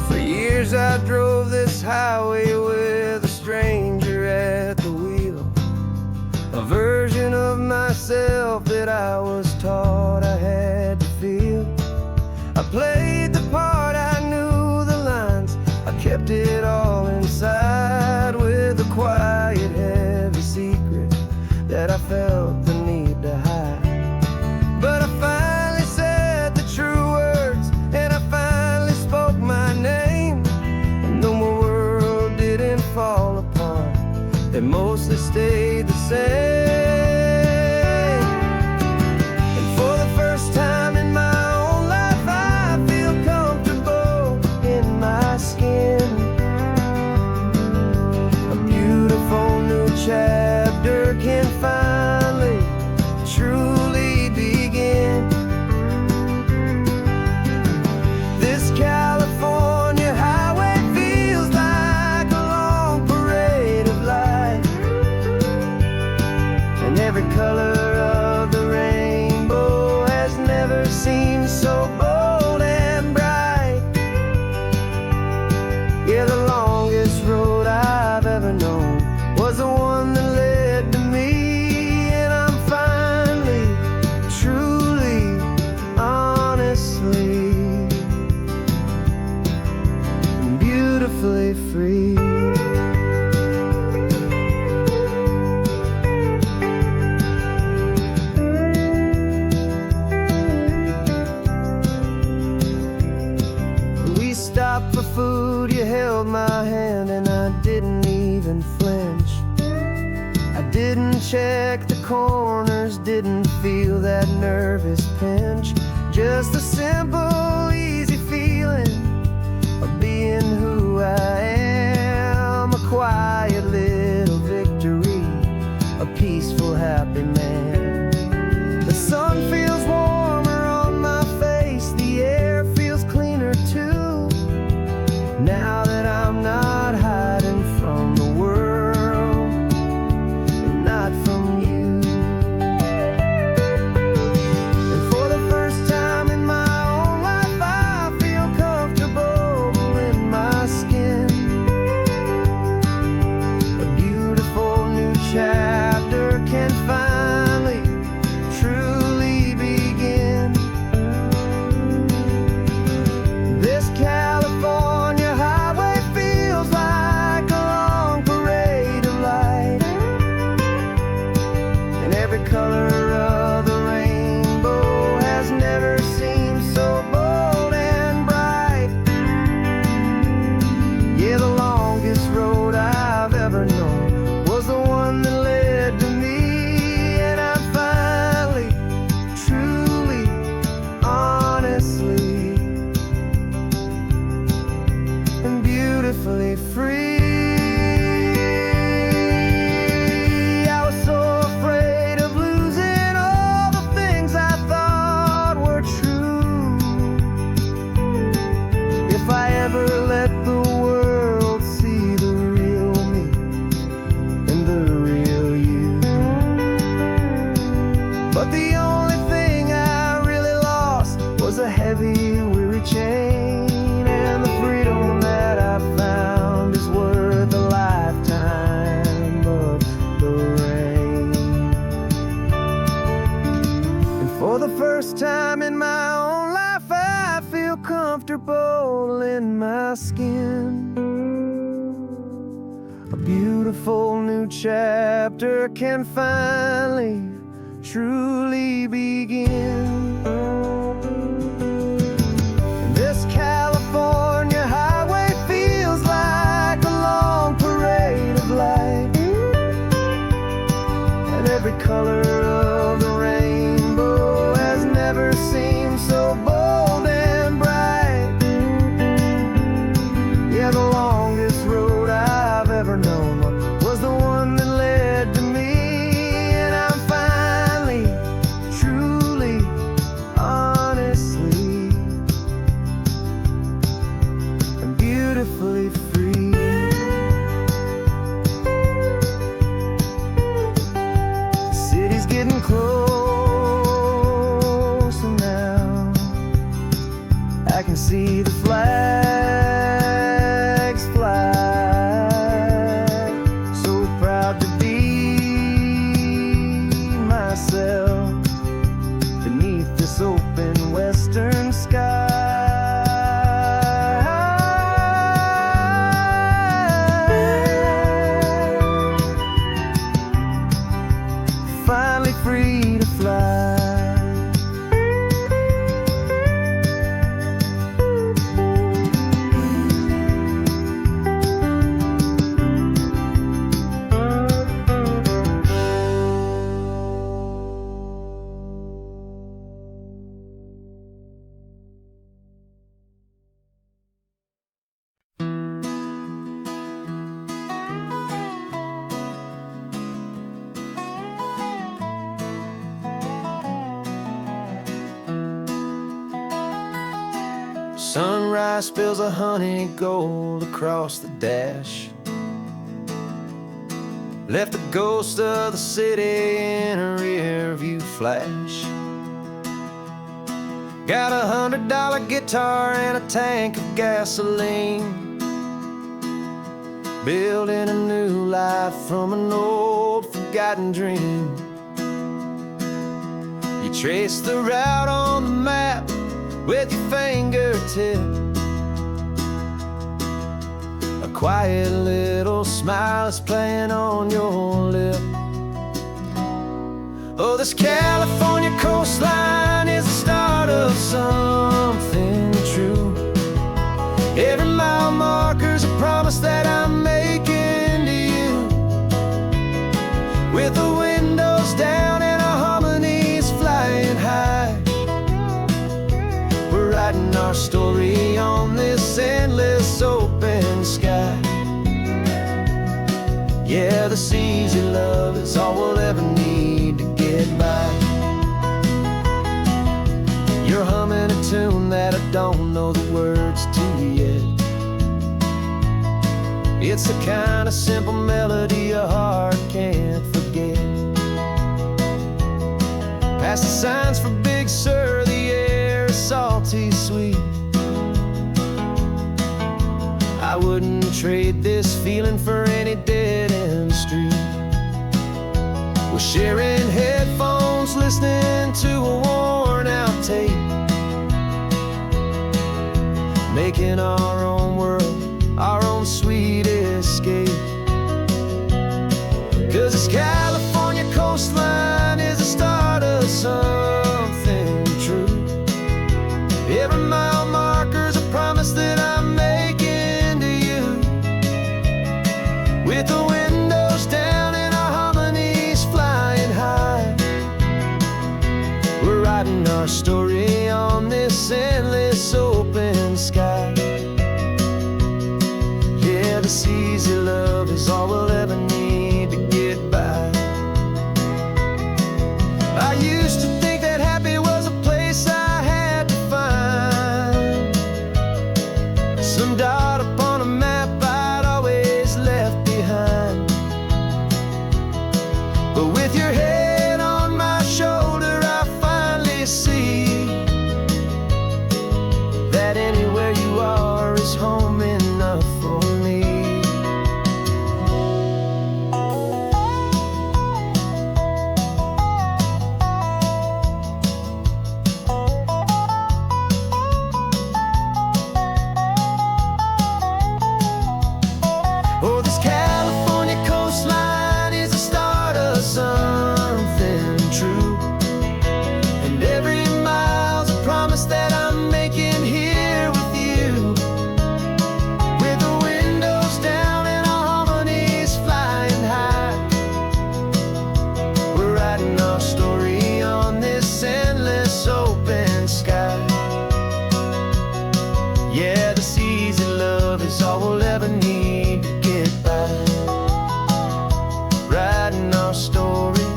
For years I drove this highway with a stranger at the wheel, a version of myself that I was taught I had to feel. I played the part, I knew the lines, I kept it all inside with a quiet, heavy secret that I felt the need to hide. But I finally said the true words and I finally spoke my name. And though my world didn't fall apart, it mostly stayed the same. And for the first time in my own life, I feel comfortable in my skin. A beautiful new chapter can finally truly begin. This California highway feels like a long parade of light. my hand and I didn't even flinch. I didn't check the corners, didn't feel that nervous pinch. Just a simple, easy feeling of being who I am. A quiet little victory, a peaceful, happy man. The sun feels warmer on my face, the air feels cleaner too. Now that I'm not hiding from the world, and not from you. And for the first time in my own life, I feel comfortable in my skin. A beautiful new chapter can finally, truly begin. This California highway feels like a long parade of light, and every color of the rainbow has never seemed so bold and bright. Yeah, the longest road I've ever known was the one that led to me, and I'm finally, truly, honestly, and beautifully free. I was so afraid of losing all the things I thought were true. If I ever let the world see the real me and the real you. But the only thing I really lost was a heavy, weary chain, and the freedom that I found is worth a lifetime of the rain. And for the first time in my own life, I feel comfortable in my skin. A beautiful new chapter can finally, truly begin. This California highway feels like a long parade of light, and every color of the rainbow has never seemed so bold and bright. Yeah, the longest road I've ever known was the one that led to me, and I'm finally, truly, honestly, and beautifully free. The city's getting closer now. I can see the flags fly. So proud to be myself beneath this open western sky. Finally free to fly. Sunrise spills a honey gold across the dash. Left the ghost of the city in a rear view flash. Got $100 guitar and a tank of gasoline. Building a new life from an old forgotten dream. You trace the route on the map with your fingertip. A quiet little smile is playing on your lip. Oh, this California coastline is the start of something true. Every mile marker's a promise that Yeah, this easy love is all we'll ever need to get by. You're humming a tune that I don't know the words to yet. It's the kind of simple melody a heart can't forget. Past the signs for Big Sur, the air is salty sweet. I wouldn't trade this feeling for any dead-end street. We're sharing headphones, listening to a worn-out tape, making our own world, our own sweet escape. 'Cause this California coastline is the start of something true. Every mile marker's a promise that I'm making to you. With the windows down and our harmonies flying high, we're writing our story on this endless open sky. Yeah, this easy love is all we'll ever need to get by. I used to think that happy was a place I had to find, some dot upon a map I'd always left behind. But with your head on my shoulder, I finally see that anywhere you are is home enough for me. Oh, this California coastline is the start of something true. And every mile's a promise that I'm making here with you. With the windows down and our harmonies flying high, we're writing our story on this endless open sky. Yeah, this easy love is all we'll ever need to get by. Writing our story,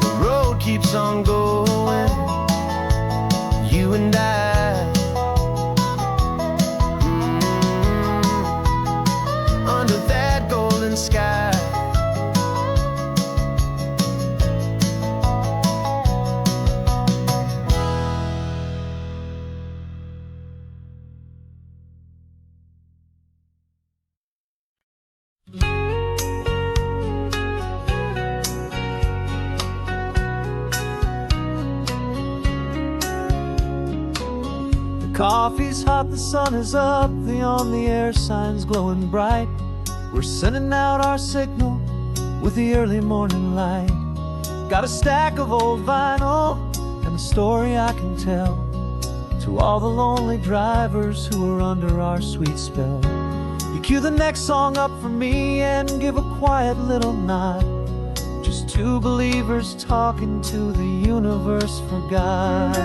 the road keeps on going, you and I. Under that golden sky. Coffee's hot, the sun is up, the on-the-air sign's glowing bright. We're sending out our signal with the early morning light. Got a stack of old vinyl and a story I can tell to all the lonely drivers who are under our sweet spell. You cue the next song up for me and give a quiet little nod. Just two believers talking to the universe for God.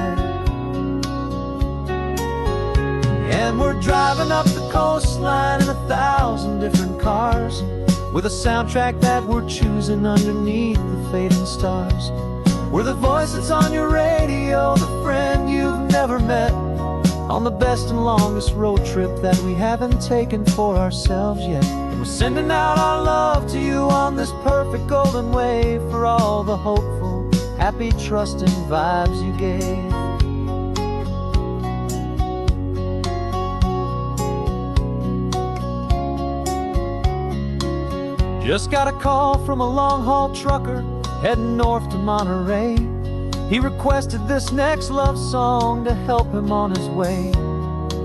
And we're driving up the coastline in 1,000 different cars, with a soundtrack that we're choosing underneath the fading stars. We're the voice that's on your radio, the friend you've never met, on the best and longest road trip that we haven't taken for ourselves yet. And we're sending out our love to you on this perfect golden wave, for all the hopeful, happy, trusting vibes you gave. Just got a call from a long-haul trucker heading north to Monterey. He requested this next love song to help him on his way.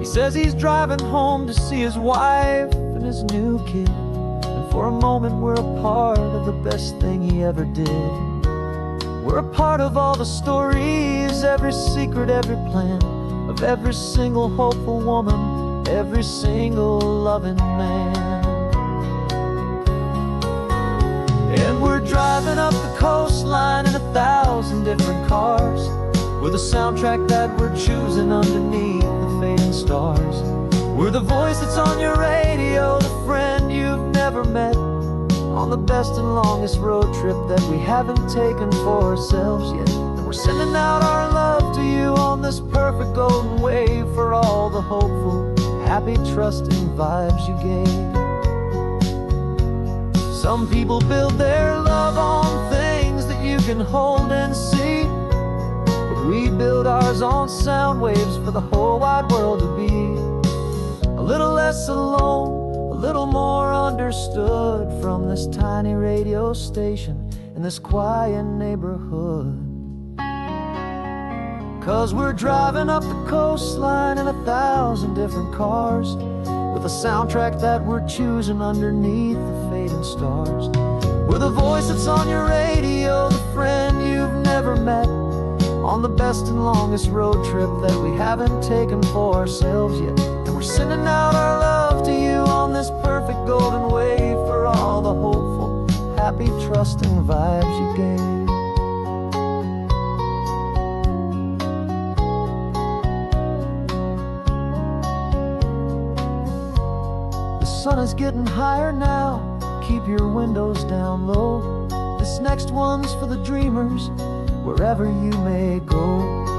He says he's driving home to see his wife and his new kid, and for a moment we're a part of the best thing he ever did. We're a part of all the stories, every secret, every plan, of every single hopeful woman, every single loving man. And we're driving up the coastline in 1,000 different cars, with a soundtrack that we're choosing underneath the fading stars. We're the voice that's on your radio, the friend you've never met, the best and longest road trip that we haven't taken for ourselves yet. And we're sending out our love to you on this perfect golden wave for all the hopeful, happy, trusting vibes you gave. Some people build their love on things that you can hold and see, but we build ours on sound waves for the whole wide world to be a little less alone, a little more understood from this tiny radio station in this quiet neighborhood. 'Cause we're driving up the coastline in 1,000 different cars, with a soundtrack that we're choosing underneath the fading stars. We're the voice that's on your radio, the friend you've never met, on the best and longest road trip that we haven't taken for ourselves yet. And we're sending out our love to you on this perfect golden wave for all the hopeful, happy, trusting vibes you gave. The sun is getting higher now, keep your windows down low. This next one's for the dreamers, wherever you may go.